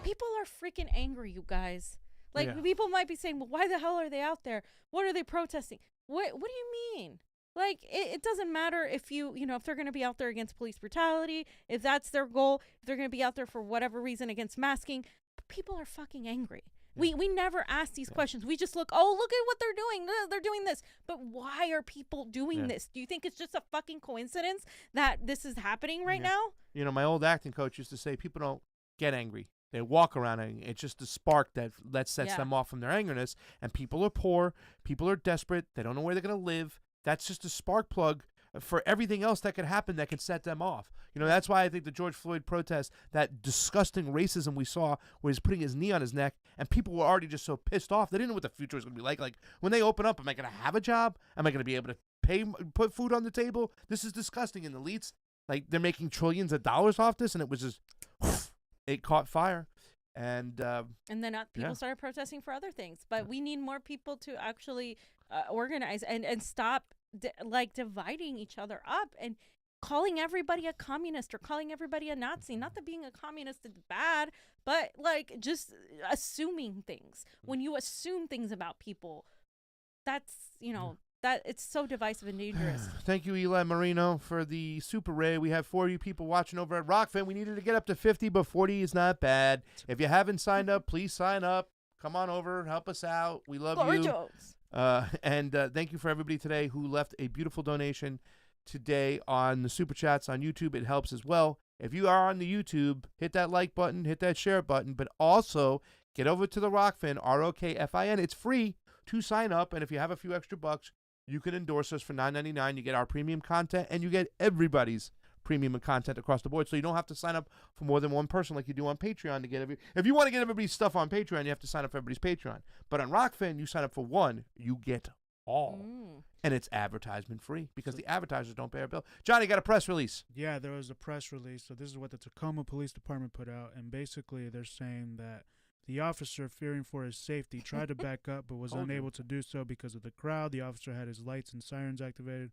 People are freaking angry, you guys. Like, people might be saying, well, why the hell are they out there? What are they protesting? What do you mean? Like, it doesn't matter if if they're going to be out there against police brutality, if that's their goal, if they're going to be out there for whatever reason against masking. People are fucking angry. We never ask these questions. We just look at what they're doing. They're doing this. But why are people doing this? Do you think it's just a fucking coincidence that this is happening right now? You know, my old acting coach used to say people don't get angry. They walk around angry. It's just a spark that sets them off from their angerness. And people are poor. People are desperate. They don't know where they're going to live. That's just a spark plug for everything else that could happen that could set them off. You know, that's why I think the George Floyd protest, that disgusting racism we saw where he's putting his knee on his neck, and people were already just so pissed off. They didn't know what the future was going to be like. Like, when they open up, am I going to have a job? Am I going to be able to put food on the table? This is disgusting. And the elites, like, they're making trillions of dollars off this, and it was just, it caught fire. And then people started protesting for other things. But we need more people to actually organize and stop dividing each other up and calling everybody a communist or calling everybody a Nazi. Not that being a communist is bad, but like just assuming things. When you assume things about people, that's, that it's so divisive and dangerous. Thank you, Eli Marino, for the Super Ray. We have 40 people watching over at Rokfin. We needed to get up to 50, but 40 is not bad. If you haven't signed up, please sign up. Come on over. Help us out. We love you. And thank you for everybody today who left a beautiful donation today on the Super Chats on YouTube. It helps as well. If you are on the YouTube, hit that like button, hit that share button, but also get over to the Rokfin, ROKFIN. It's free to sign up, and if you have a few extra bucks, you can endorse us for $9.99. You get our premium content, and you get everybody's premium content across the board. So you don't have to sign up for more than one person like you do on Patreon to get if you want to get everybody's stuff on Patreon, you have to sign up for everybody's Patreon. But on Rokfin, you sign up for one, you get all. And it's advertisement free because the advertisers don't pay our bill. Johnny, got a press release. Yeah, there was a press release. So this is what the Tacoma Police Department put out. And basically they're saying that the officer, fearing for his safety, tried to back up but was unable to do so because of the crowd. The officer had his lights and sirens activated.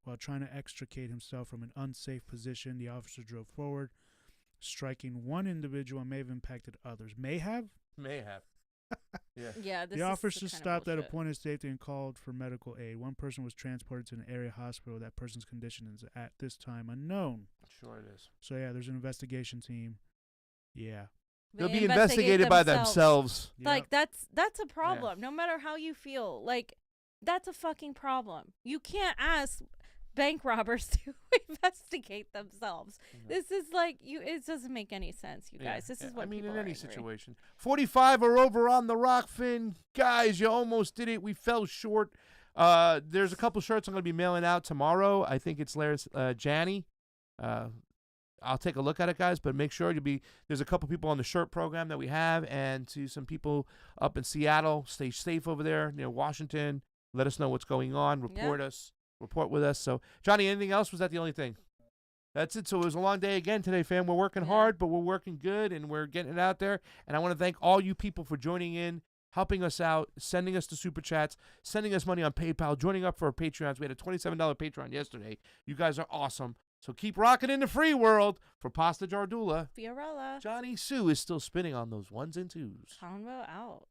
While trying to extricate himself from an unsafe position, the officer drove forward, striking one individual and may have impacted others. May have? May have. Yeah. The officer stopped at a point of safety and called for medical aid. One person was transported to an area hospital. That person's condition is at this time unknown. Sure it is. So, yeah, there's an investigation team. Yeah. They'll be investigated by themselves. Like, that's a problem. No matter how you feel. Like, that's a fucking problem. You can't ask bank robbers to investigate themselves. This is like it doesn't make any sense, you guys. This is what in any situation. 45 are over on the Rokfin. Guys, you almost did it. We fell short. There's a couple shirts I'm going to be mailing out tomorrow. I think it's Janny. I'll take a look at it, guys, but make sure there's a couple people on the shirt program that we have, and to some people up in Seattle, stay safe over there near Washington. Let us know what's going on. Report with us. So, Johnny, anything else? Was that the only thing? That's it. So it was a long day again today, fam. We're working hard, but we're working good, and we're getting it out there. And I want to thank all you people for joining in, helping us out, sending us the Super Chats, sending us money on PayPal, joining up for our Patreons. We had a $27 Patreon yesterday. You guys are awesome. So keep rocking in the free world. For Pasta Jardula, Fiorella, Johnny Sue is still spinning on those ones and twos. Convo out.